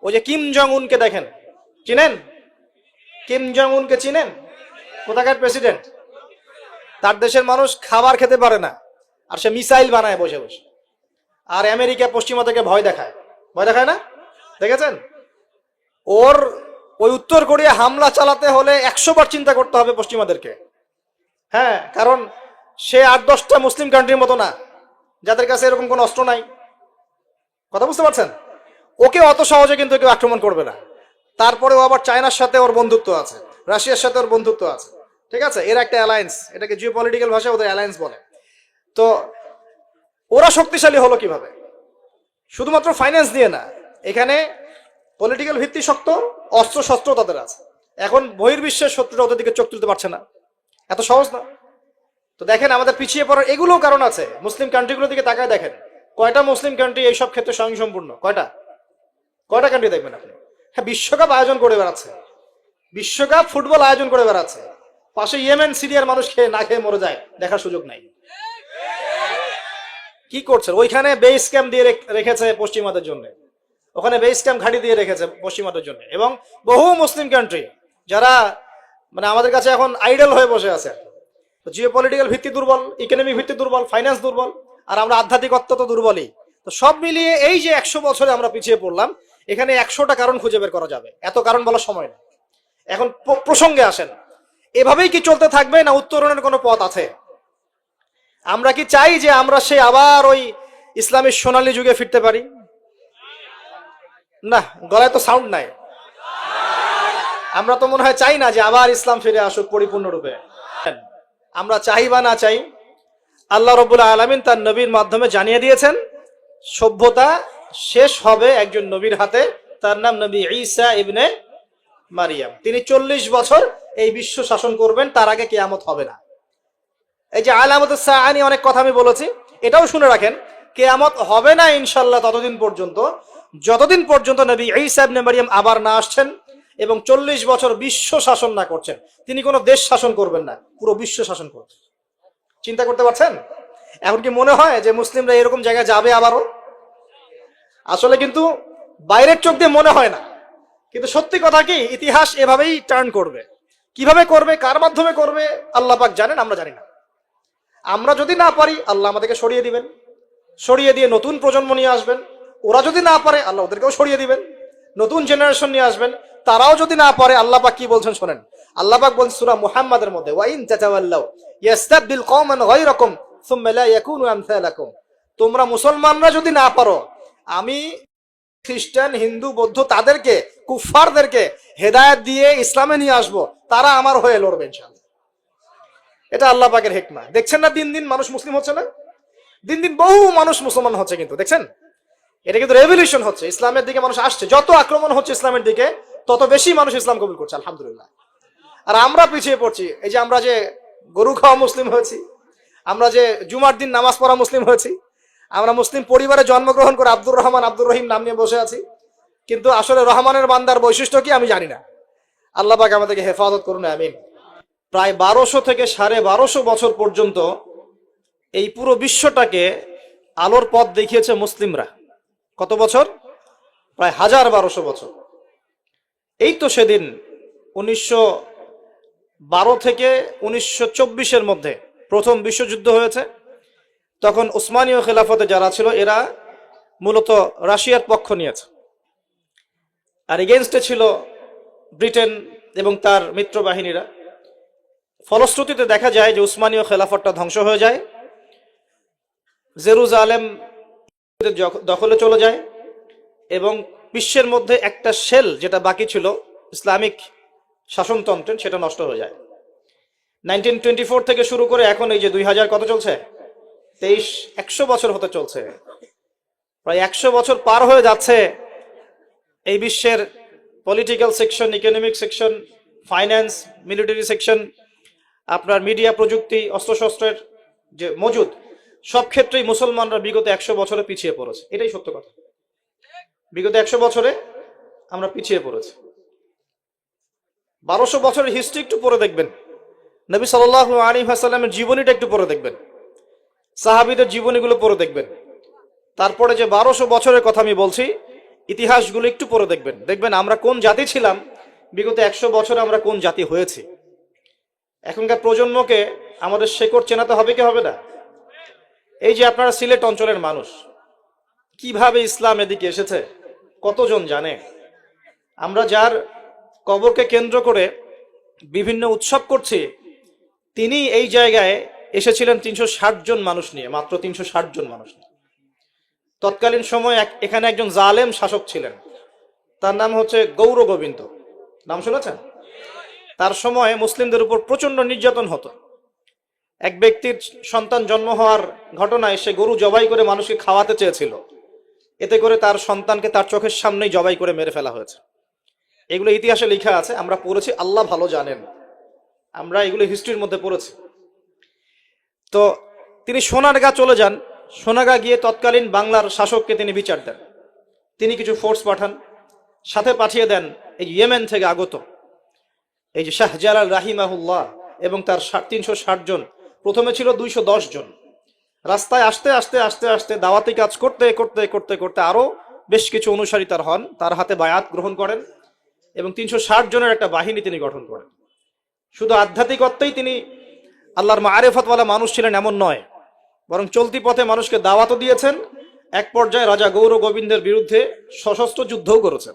ওই যে Kim Jong উনকে দেখেন, চিনেন? কিম জং উনকে চিনেন? কোথাকার প্রেসিডেন্ট? তার দেশের মানুষ খাবার খেতে পারে না, আর সে মিসাইল বানায় বসে বসে। আর আমেরিকা পশ্চিমা থেকে ভয় দেখায়, ভয় দেখায় না? দেখেছেন? ওর ওই উত্তর কোরিয়া হামলা চালাতে হলে 100 বার চিন্তা করতে হবে পশ্চিমাদেরকে। হ্যাঁ, কারণ সে 8-10টা মুসলিম কান্ট্রির মতো না যাদের কাছে এরকম কোনো অস্ত্র নাই। কথা বুঝতে পারছেন? ওকে অত সহজে কিন্তু কেউ আক্রমণ করবে না। তারপরেও আবার চায়নার সাথে ওর বন্ধুত্ব আছে, রাশিয়ার সাথে ওর বন্ধুত্ব আছে, ঠিক আছে? এর একটা অ্যালায়েন্স, এটাকে জিও পলিটিক্যাল ভাষায় ওদের অ্যালায়েন্স বলে। তো ওরা শক্তিশালী হলো কিভাবে? শুধুমাত্র ফাইন্যান্স দিয়ে না, এখানে পলিটিক্যাল ভিত্তি শক্ত, অস্ত্র শস্ত্র তাদের আছে। এখন বহির্বিশ্বের শত্রুরা ওদের দিকে চোখ তুলতে পারছে না, এত সহজ না। তো দেখেন আমাদের পিছিয়ে পড়ার এগুলো কারণ আছে। মুসলিম কান্ট্রিগুলোর দিকে তাকায় দেখেন, কয়টা মুসলিম কান্ট্রি এইসব ক্ষেত্রে স্বয়ংসম্পূর্ণ? কয়টা কান্ট্রি দেখবেন আপনি? হ্যাঁ, বিশ্বকাপ আয়োজন করে বেড়াচ্ছে, বিশ্বকাপ ফুটবল আয়োজন করে বেড়াচ্ছে, পাশে ইয়েমেন সিরিয়ার মানুষ খেয়ে না খেয়ে মরে যায়, দেখার সুযোগ নাই। কি করছে? ওইখানে বেস ক্যাম্প দিয়ে রেখেছে পশ্চিমাদের জন্য, ওখানে বেস ক্যাম্প ঘাঁটি দিয়ে রেখেছে পশ্চিমাদের জন্য। এবং বহু মুসলিম কান্ট্রি যারা মানে আমাদের কাছে এখন আইডল হয়ে বসে আছে, জিও পলিটিক্যাল ভিত্তি দুর্বল, ইকোনমিক ভিত্তি দুর্বল, ফাইন্যান্স দুর্বল, আর আমরা আধ্যাত্মিকত্ব তো দুর্বলই। তো সব মিলিয়ে এই যে 100 বছরে আমরা পিছিয়ে পড়লাম, এখানে 100টা কারণ খুঁজে বের করা যাবে, এত কারণ বলার সময় নেই। এখন প্রসঙ্গে আসেন, এভাবেই কি চলতে থাকবে না উত্তরণের কোনো পথ আছে? আমরা কি চাই যে আমরা সে আবার ওই ইসলামের সোনালী যুগে ফিরতে পারি? না, গলায় তো সাউন্ড নাই। আমরা তো মনে হয় চাই না যে আবার ইসলাম ফিরে আসুক পরিপূর্ণরূপে। আমরা চাই বা না চাই, আল্লাহ রাব্বুল আলামিন তার নবীর মাধ্যমে জানিয়ে দিয়েছেন সভ্যতা শেষ হবে একজন নবীর হাতে, তার নাম নবী ঈসা ইবনে মারিয়াম। তিনি 40 বছর এই বিশ্ব শাসন করবেন, তার আগে কিয়ামত হবে না। এই যে আলামাতুস সাআ নিয়ে অনেক কথা আমি বলেছি, এটাও শুনে রাখেন, কিয়ামত হবে না ইনশাআল্লাহ ততদিন পর্যন্ত যতদিন পর্যন্ত নবী ঈসা ইবনে মারিয়াম আবার না আসছেন এবং 40 বছর বিশ্ব শাসন না করছেন। তিনি কোনো দেশ শাসন করবেন না, পুরো বিশ্ব শাসন করছেন। চিন্তা করতে পারছেন? এখন কি মনে হয় যে মুসলিমরা এরকম জায়গায় যাবে আবারও? আসলে কিন্তু বাইরের চোখ দিয়ে মনে হয় না, কিন্তু সত্যি কথা কি, ইতিহাস এভাবেই টার্ন করবে। কিভাবে করবে, কার মাধ্যমে করবে, আল্লাহ পাক জানেন, আমরা জানি না। আমরা যদি না পারি, আল্লাহ আমাদেরকে সরিয়ে দিবেন, সরিয়ে দিয়ে নতুন প্রজন্ম নিয়ে আসবেন। ওরা যদি না পারে, আল্লাহ ওদেরকেও সরিয়ে দিবেন, নতুন জেনারেশন নিয়ে আসবেন। তারাও যদি না পারে, আল্লাহ পাক কি বলছেন শোনেন। আল্লাহ পাক বলছেন সূরা মুহাম্মাদের মধ্যে, ওয়া ইন তাতাওয়াল্লাউ ইয়াস্তাবদিল কওমান গায়রাকুম সুম্মা লা ইয়াকুনু আমসালাকুম। তোমরা মুসলমানরা যদি না পারো, আমি খ্রিস্টান, হিন্দু, বৌদ্ধ তাদেরকে, কুফফারদেরকে হেদায়েত দিয়ে ইসলামে নিয়ে আসবো, তারা আমার হয়ে লড়বে ইনশাআল্লাহ। এটা আল্লাহ পাকের হিকমা। দেখছেন না দিন দিন মানুষ মুসলিম হচ্ছে না? দিন দিন বহু মানুষ মুসলমান হচ্ছে, কিন্তু দেখছেন এটা কিন্তু রেভলিউশন হচ্ছে, ইসলামের দিকে মানুষ আসছে। যত আক্রমণ হচ্ছে ইসলামের দিকে, তত বেশি মানুষ ইসলাম কবুল করছে, আলহামদুলিল্লাহ। আর আমরা পিছিয়ে পড়ছি। এই যে আমরা যে গরু খাওয়া মুসলিম হয়েছি, আমরা যে জুমার দিন নামাজ পড়া মুসলিম হয়েছি, আমরা মুসলিম পরিবারে জন্মগ্রহণ করে আব্দুর রহমান, আব্দুর রহিম নাম নিয়ে বসে আছি, কিন্তু আসলে রহমানের বান্দার বৈশিষ্ট্য কি আমি জানি না। আল্লাহ পাক আমাদেরকে হেফাজত করুন, আমিন। প্রায় 1200 থেকে 1250 বছর পর্যন্ত এই পুরো বিশ্বটাকে আলোর পথ দেখিয়েছে মুসলিমরা। কত বছর? প্রায় 1200 বছর। এই তো সেদিন 1912 থেকে 1924-এর মধ্যে প্রথম বিশ্বযুদ্ধ হয়েছে। তখন উসমানীয় খেলাফতে যারা ছিল, এরা মূলত রাশিয়ার পক্ষ নিয়েছে, আর এগেইনস্টে ছিল ব্রিটেন এবং তার মিত্র বাহিনীরা। ফলশ্রুতিতে দেখা যায় যে উসমানীয় খেলাফতটা ধ্বংস হয়ে যায়, জেরুজালেম দখলে চলে যায়, এবং বিশ্বের মধ্যে একটা সেল যেটা বাকি ছিল ইসলামিক শাসনতন্ত্রের, সেটা নষ্ট হয়ে যায়। 1924 থেকে শুরু করে এখন এই যে 2000 কত চলছে, 100 বছর হতে চলছে। প্রায় 100 বছর পার হয়ে যাচ্ছে। এই বিশ্বের political section, economic section, finance, military section, আপনার মিডিয়া, প্রযুক্তি, অস্ত্রশস্ত্রের যে মজুদ, সব ক্ষেত্রেই মুসলমানরা বিগত 100 বছরে পিছিয়ে পড়েছে। এটাই সত্য কথা। বিগত 100 বছরে আমরা পিছিয়ে পড়েছি। 1200 বছরের হিস্ট্রি একটু পড়ে দেখবেন, নবী সাল্লাল্লাহু আলাইহি ওয়াসাল্লামের জীবনীটা একটু পড়ে দেখবেন, সাহাবীদের জীবনীগুলো পড়ে দেখবেন। তারপরে যে 1200 বছরের কথা আমি বলছি, ইতিহাসগুলো একটু পড়ে দেখবেন, দেখবেন আমরা কোন জাতি ছিলাম, বিগত 100 বছর আমরা কোন জাতি হয়েছি। এখনকার প্রজন্মকে আমাদের শেকড় চেনাতে হবে কি হবে না? এই যে আপনারা সিলেট অঞ্চলের মানুষ, কিভাবে ইসলাম এদিকে এসেছে কতজন জানে? আমরা যার কবরকে কেন্দ্র করে বিভিন্ন উৎসব করছি, তিনি এই জায়গায় এসেছিলেন 360 জন মানুষ নিয়ে, মাত্র 360 জন মানুষ নিয়ে। তৎকালীন সময় এখানে একজন জালেম শাসক ছিলেন, তার নাম হচ্ছে গৌর গোবিন্দ, নাম শুনেছেন? তার সময় মুসলিমদের উপর প্রচন্ড নির্যাতন হতো। এক ব্যক্তির সন্তান জন্ম হওয়ার ঘটনায় সে গরু জবাই করে মানুষকে খাওয়াতে চেয়েছিল, এতে করে তার সন্তানকে তার চোখের সামনেই জবাই করে মেরে ফেলা হয়েছে। এগুলো ইতিহাসে লেখা আছে, আমরা পড়েছি, আল্লাহ ভালো জানেন, আমরা এগুলো হিস্ট্রির মধ্যে পড়েছি। তো তিনি সোনারগাঁ চলে যান, সোনারগাঁ গিয়ে তৎকালীন বাংলার শাসককে তিনি বিচার দেন। তিনি কিছু ফোর্স পাঠান, সাথে পাঠিয়ে দেন এই ইয়েমেন থেকে আগত এই যে শাহজালাল রাহিমাহুল্লাহ এবং তার 360 জন, প্রথমে ছিল 210 জন। রাস্তায় আস্তে আস্তে আস্তে আস্তে দাওয়াতি কাজ করতে করতে করতে করতে আরো বেশ কিছু অনুসারী তার হন, তার হাতে বায়াত গ্রহণ করেন এবং 360 জনের একটা বাহিনী তিনি গঠন করেন। শুধু আধ্যাত্মিকত্বেই তিনি আল্লাহর মারিফতওয়ালা মানুষ ছিলেন এমন নয়, বরং চলতি পথে মানুষকে দাওয়াতও দিয়েছেন। এক পর্যায়ে রাজা গৌর গোবিন্দের বিরুদ্ধে সশস্ত্র যুদ্ধও করেছেন।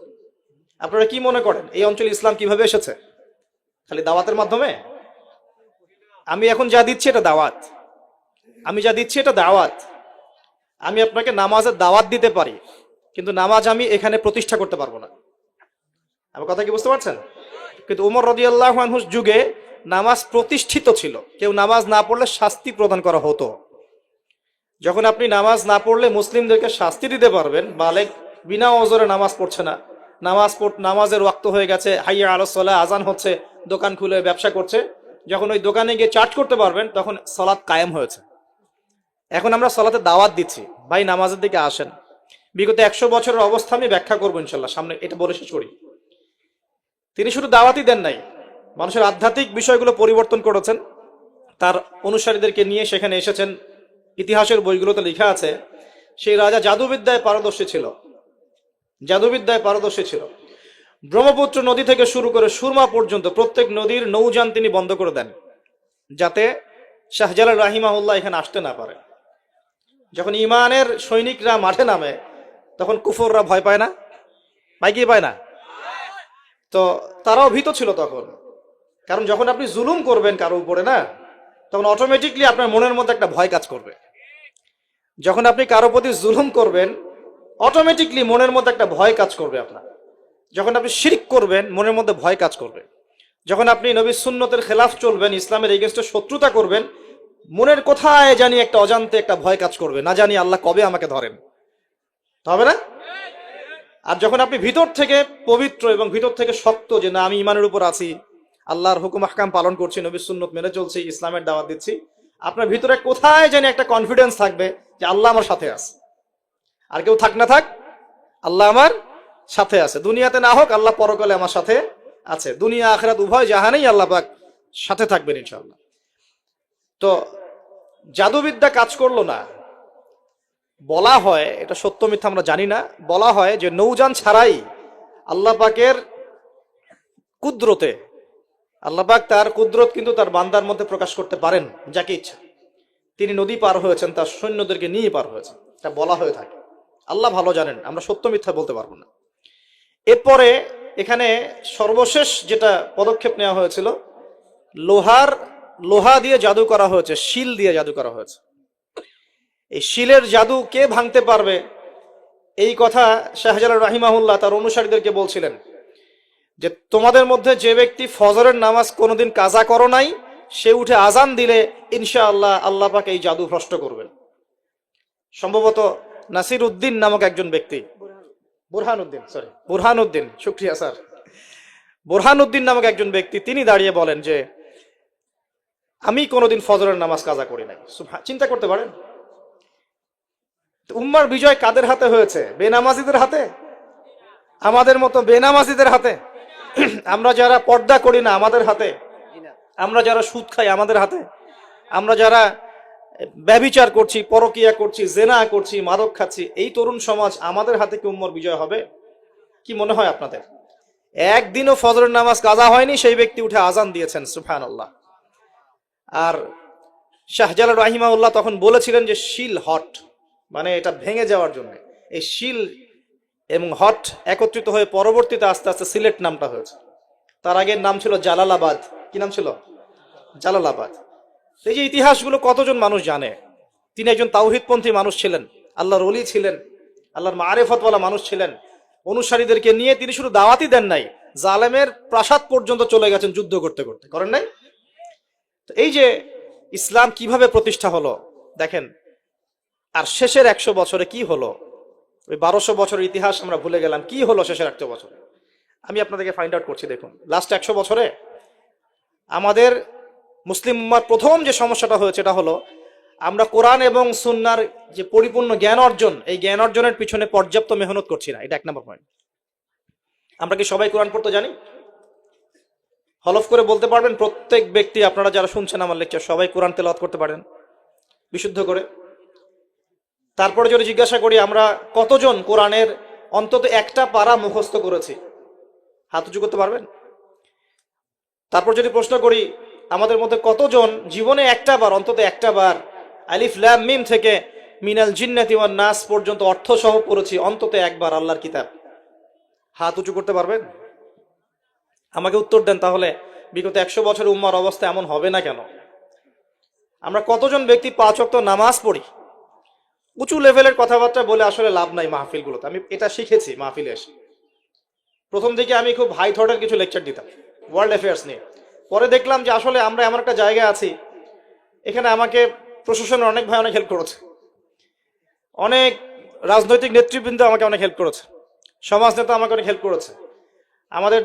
আপনারা কি মনে করেন এই অঞ্চলে ইসলাম কিভাবে এসেছে? খালি দাওয়াতের মাধ্যমে? আমি এখন যা দিচ্ছি এটা দাওয়াত, আমি যা দিচ্ছি এটা দাওয়াত। আমি আপনাকে নামাজের দাওয়াত দিতে পারি, কিন্তু নামাজ আমি এখানে প্রতিষ্ঠা করতে পারবো না। আমার কথা কি বুঝতে পারছেন? কিন্তু উমর রাদিয়াল্লাহু আনহুর যুগে নামাজ প্রতিষ্ঠিত ছিল, কেউ নামাজ না পড়লে শাস্তি প্রদান করা হতো। যখন আপনি নামাজ না পড়লে মুসলিমদেরকে শাস্তি দিতে পারবেন, বালেগ বিনা ওজরে নামাজ পড়ছে না, নামাজের ওয়াক্ত হয়ে গেছে, হাইয়া আলাস সালাহ, আজান হচ্ছে, দোকান খুলে ব্যবসা করছে, যখন ওই দোকানে গিয়ে চার্জ করতে পারবেন তখন সালাত কায়েম হয়েছে। এখন আমরা সালাতে দাওয়াত দিচ্ছি, ভাই নামাজের দিকে আসেন। বিগত 100 বছরের অবস্থা আমি ব্যাখ্যা করবো ইনশাল্লাহ সামনে, এটা বলে শেষ করি। তিনি শুধু দাওয়াতই দেন নাই, মানুষের আধ্যাত্মিক বিষয়গুলো পরিবর্তন করেছেন। তার অনুসারীদেরকে নিয়ে সেখানে এসেছেন। ইতিহাসের বইগুলোতে লেখা আছে সেই রাজা জাদুবিদ্যায় পারদর্শী ছিল, জাদুবিদ্যায় পারদর্শী ছিল। ব্রহ্মপুত্র নদী থেকে শুরু করে সুরমা পর্যন্ত প্রত্যেক নদীর নৌযান তিনি বন্ধ করে দেন, যাতে শাহজালাল রাহিমাহুল্লাহ এখানে আসতে না পারে। যখন ইমানের সৈনিকরা মাঠে নামে তখন কুফররা ভয় পায় না? পায় কি পায় না? তো তারাও ভীত ছিল তখন, কারণ যখন আপনি জুলুম করবেন কারো উপরে না, তখন অটোমেটিকলি আপনার মনের মধ্যে একটা ভয় কাজ করবে। যখন আপনি কারো প্রতি জুলুম করবেন, অটোমেটিকলি মনের মধ্যে একটা ভয় কাজ করবে আপনার। যখন আপনি শিরক করবেন, মনের মধ্যে ভয় কাজ করবে। যখন আপনি নবীর সুন্নতের খেলাফ চলবেন, ইসলামের এগেইনস্টে শত্রুতা করবেন, মনের কোথায় জানি একটা অজান্তে একটা ভয় কাজ করবে, না জানি আল্লাহ কবে আমাকে ধরেন, হবে না? আর যখন আপনি ভিতর থেকে পবিত্র এবং ভিতর থেকে শক্ত, যে না আমি ইমানের উপর আছি, আল্লাহর হুকুম আহকাম পালন করছি, নবীর সুন্নত মেনে চলছি, ইসলামের দাওয়াত দিচ্ছি, আপনার ভিতরে কোথায় জানি একটা কনফিডেন্স থাকবে যে আল্লাহ আমার সাথে আছে। আর কেউ থাক না থাক, আল্লাহ আমার সাথে আছে। দুনিয়াতে না হোক, আল্লাহ পরকালে আমার সাথে আছে। দুনিয়া আখিরাত উভয় জাহানেই আল্লাহ পাক সাথে থাকবেন ইনশাআল্লাহ। তো জাদুবিদ্যা কাজ করলো না। বলা হয়, এটা সত্য মিথ্যা আমরা জানি না, বলা হয় যে নৌযান ছাড়াই আল্লাহ পাকের কুদরতে, আল্লাহ পাক তার কুদরত কিন্তু তার বান্দার মধ্যে প্রকাশ করতে পারেন যাকে ইচ্ছা। তিনি নদী পার হয়েছেন, তার সৈন্যদেরকে নিয়ে পার হয়েছেন, এটা বলা হয়ে থাকে। আল্লাহ ভালো জানেন, আমরা সত্য মিথ্যা বলতে পারবো না। এরপরে এখানে সর্বশেষ যেটা পদক্ষেপ নেওয়া হয়েছিল, লোহা দিয়ে জাদু করা হয়েছে, শিল দিয়ে জাদু করা হয়েছে। এই শিলের জাদু কে ভাঙতে পারবে, এই কথা শাহজালাল রাহিমাহুল্লাহ তার অনুসারীদেরকে বলছিলেন যে তোমাদের মধ্যে যে ব্যক্তি ফজরের নামাজ কোনোদিন কাজা করো নাই, সে উঠে আজান দিলে ইনশাআল্লাহ আল্লাহ পাক এই জাদু ভ্রষ্ট করবেন। সম্ভবত নাসির উদ্দিন নামক একজন ব্যক্তি, বুরহানুদ্দিন, শুকরিয়া স্যার, বুরহানুদ্দিন নামক একজন ব্যক্তি, তিনি দাঁড়িয়ে বলেন যে আমি কোনোদিন ফজরের নামাজ কাজা করি নাই। চিন্তা করতে পারেন, উম্মার বিজয় কাদের হাতে হয়েছে? বেনামাজিদের হাতে, আমাদের মতো বেনামাজিদের হাতে। আমরা যারা পর্দা করি না আমাদের হাতে, আমরা যারা সুদ খাই আমাদের হাতে, আমরা যারা ব্যভিচার করছি, পরকিয়া করছি, জেনা করছি, মাদক খাচ্ছি, এই তরুণ সমাজ, আমাদের হাতে কি উম্মার বিজয় হবে? কি মনে হয় আপনাদের? একদিনও ফজরের নামাজ কাজা হয়নি, সেই ব্যক্তি উঠে আজান দিয়েছেন, সুবহানাল্লাহ। আর শাহজালাল রাহিমাহুল্লাহ তখন বলেছিলেন যে শিল হট, মানে এটা ভেঙে যাওয়ার জন্য। এই শিল এবং হট একত্রিত হয়ে পরবর্তীতে আস্তে আস্তে সিলেট নামটা হয়েছে। তার আগের নাম ছিল জালালাবাদ। কি নাম ছিল? জালালাবাদ। এই যে ইতিহাসগুলো কতজন মানুষ জানে? তিনি একজন তাওহীদপন্থী মানুষ ছিলেন, আল্লাহর ওলি ছিলেন, আল্লাহর মারিফতওয়ালা মানুষ ছিলেন। অনুসারীদেরকে নিয়ে তিনি শুধু দাওয়াতই দেন নাই, জালেমের প্রাসাদ পর্যন্ত চলে গেছেন যুদ্ধ করতে করতে, করেন নাই? তো এই যে ইসলাম কিভাবে প্রতিষ্ঠা হলো দেখেন। আর শেষের 100 বছরে কি হলো? ওই 1200 বছরের ইতিহাস আমরা ভুলে গেলাম, কি হলো শেষের 100 বছরে? আমি আপনাদেরকে ফাইন্ড আউট করছি। দেখুন, লাস্ট 100 বছরে আমাদের মুসলিম উম্মার প্রথম যে সমস্যাটা হয়েছে এটা হলো আমরা কোরআন এবং সুন্নাহর যে পরিপূর্ণ জ্ঞান অর্জন, এই জ্ঞান অর্জনের পিছনে পর্যাপ্ত মেহনত করছি না। এটা 1 নম্বর পয়েন্ট। আমরা কি সবাই কোরআন পড়তে জানি? হলফ করে বলতে পারবেন প্রত্যেক ব্যক্তি, আপনারা যারা শুনছেন আমার লেকচার, সবাই কোরআন তেলাওয়াত করতে পারেন বিশুদ্ধ করে? তারপরে যদি জিজ্ঞাসা করি আমরা কতজন কোরআনের অন্তত একটা পারা মুখস্থ করেছি, হাত উঁচু করতে পারবেন? তারপর যদি প্রশ্ন করি আমাদের মধ্যে কতজন জীবনে একটা বার, অন্তত একটা বার আলিফ লাম মিম থেকে মিনাল জিন্নাতি ওয়ান নাস পর্যন্ত অর্থ সহ পড়েছি অন্তত একবার আল্লাহর কিতাব, হাত উঁচু করতে পারবেন? আমাকে উত্তর দেন। তাহলে বিগত 100 বছরের উম্মার অবস্থা এমন হবে না কেন? আমরা কতজন ব্যক্তি 5 ওয়াক্ত নামাজ পড়ি? উঁচু লেভেলের কথাবার্তা বলে আসলে লাভ নাই মাহফিলগুলোতে। আমি এটা শিখেছি মাহফিলে এসে। প্রথম দিকে আমি খুব হাই থটের কিছু লেকচার দিতাম ওয়ার্ল্ড অ্যাফেয়ার্স নিয়ে। পরে দেখলাম যে আসলে আমরা এমন একটা জায়গায় আছি, এখানে আমাকে প্রশাসনের অনেক ভাই অনেক হেল্প করেছে, অনেক রাজনৈতিক নেতৃবৃন্দ আমাকে অনেক হেল্প করেছে, সমাজ নেতা আমাকে অনেক হেল্প করেছে, আমাদের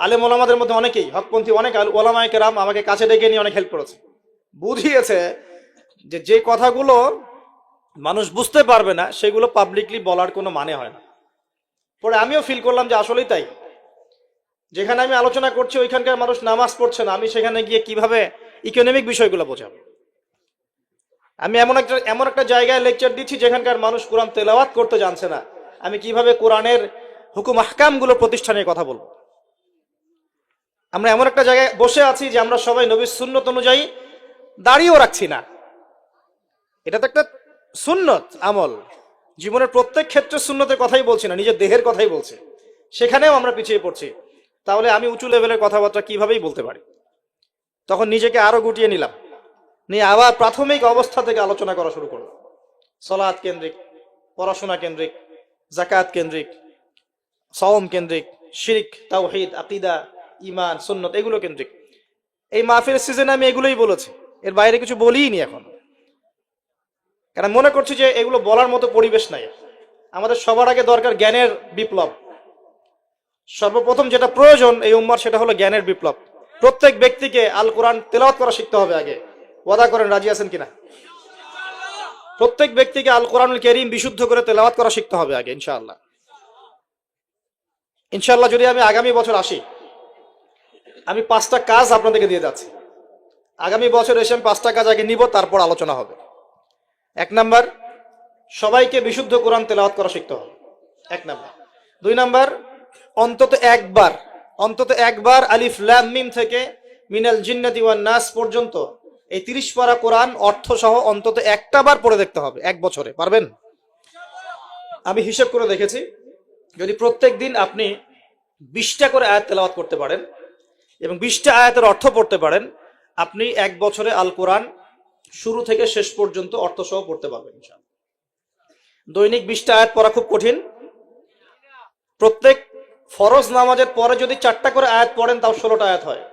আলেম ওলামাদের মধ্যে অনেকেই হকপন্থী অনেক ওলামায়ে কেরাম আমাকে কাছে ডেকে নিয়ে অনেক হেল্প করেছে। বুঝিয়েছে যে যে কথাগুলো মানুষ বুঝতে পারবে না সেগুলো পাবলিকলি বলার কোনো মানে হয় না। পরে আমিও ফিল করলাম যে আসলেই তাই। যেখানে আমি আলোচনা করছি ওইখানকার মানুষ নামাজ পড়ছে না, আমি সেখানে গিয়ে কিভাবে ইকোনমিক বিষয়গুলো বোঝাবো? আমি এমন একটা জায়গায় লেকচার দিচ্ছি যেখানকার মানুষ কোরআন তেলাওয়াত করতে জানছে না, আমি কিভাবে কোরআনের হুকুম আহকামগুলো প্রতিষ্ঠানের কথা বলবো? আমরা এমন একটা জায়গায় বসে আছি যে আমরা সবাই নবীর সুন্নত অনুযায়ী দাঁড়িয়েও রাখছি না। এটা তো একটা সুন্নত আমল, জীবনের প্রত্যেক ক্ষেত্রে সুন্নতের কথাই বলছি না, নিজের দেহের কথাই বলছি, সেখানেও আমরা পিছিয়ে পড়ছি। তাহলে আমি উঁচু লেভেলের কথাবার্তা কিভাবেই বলতে পারি? তখন নিজেকে আরো গুটিয়ে নিলাম, নিয়ে আবার প্রাথমিক অবস্থা থেকে আলোচনা করা শুরু করলাম। সালাত কেন্দ্রিক, পড়াশোনা কেন্দ্রিক, যাকাত কেন্দ্রিক, সাওম কেন্দ্রিক, শিরক, তাওহীদ, আকীদা, ঈমান, সুন্নত এগুলো কেন্দ্রিক। এই মাহফিলের সিজনে আমি এগুলোই বলেছি, এর বাইরে কিছু বলিনি এখন। কারণ মনে করছি যে এগুলো বলার মতো পরিবেশ নাই। আমাদের সবার আগে দরকার জ্ঞানের বিপ্লব। সর্বপ্রথম যেটা প্রয়োজন এই উম্মার সেটা হলো জ্ঞানের বিপ্লব। প্রত্যেক ব্যক্তিকে আল কোরআন তেলাওয়াত করা শিখতে হবে আগে। ওয়াদা করেন, রাজি আছেন কিনা? প্রত্যেক ব্যক্তিকে আল কোরআনুল কারীম বিশুদ্ধ করে তেলাওয়াত করা শিখতে হবে আগে, ইনশাআল্লাহ। ইনশাআল্লাহ যদি আমি আগামী বছর আসি, আমি 5টা কাজ আপনাদেরকে দিয়ে যাচ্ছি। আগামী বছর এসে আমি 5টা কাজ আগে নিব, তারপর আলোচনা হবে। 1 নাম্বার, সবাইকে বিশুদ্ধ কোরআন তেলাওয়াত করা শিখতে হবে, 1 নাম্বার। 2 নাম্বার, অন্তত একবার আলিফ লাম মিম থেকে মিনাল জিন্নাতি ওয়ান নাস পর্যন্ত এই 30 পারা কোরআন অর্থ সহ অন্তত একটা বার পড়ে দেখতে হবে 1 বছরে। পারবেন? আমি হিসাব করে দেখেছি, যদি প্রত্যেক দিন আপনি 20টা করে আয়াত তেলাওয়াত করতে পারেন এবং 20টা আয়াতের অর্থ পড়তে পারেন, আপনি 1 বছরে আল কোরআন শুরু থেকে শেষ পর্যন্ত অর্থ সহ পড়তে পারবেন ইনশাআল্লাহ। দৈনিক 20টা আয়াত পড়া খুব কঠিন। প্রত্যেক ফরজ নামাজের পরে যদি 4টা করে আয়াত পড়েন তাও 16টা আয়াত হয়,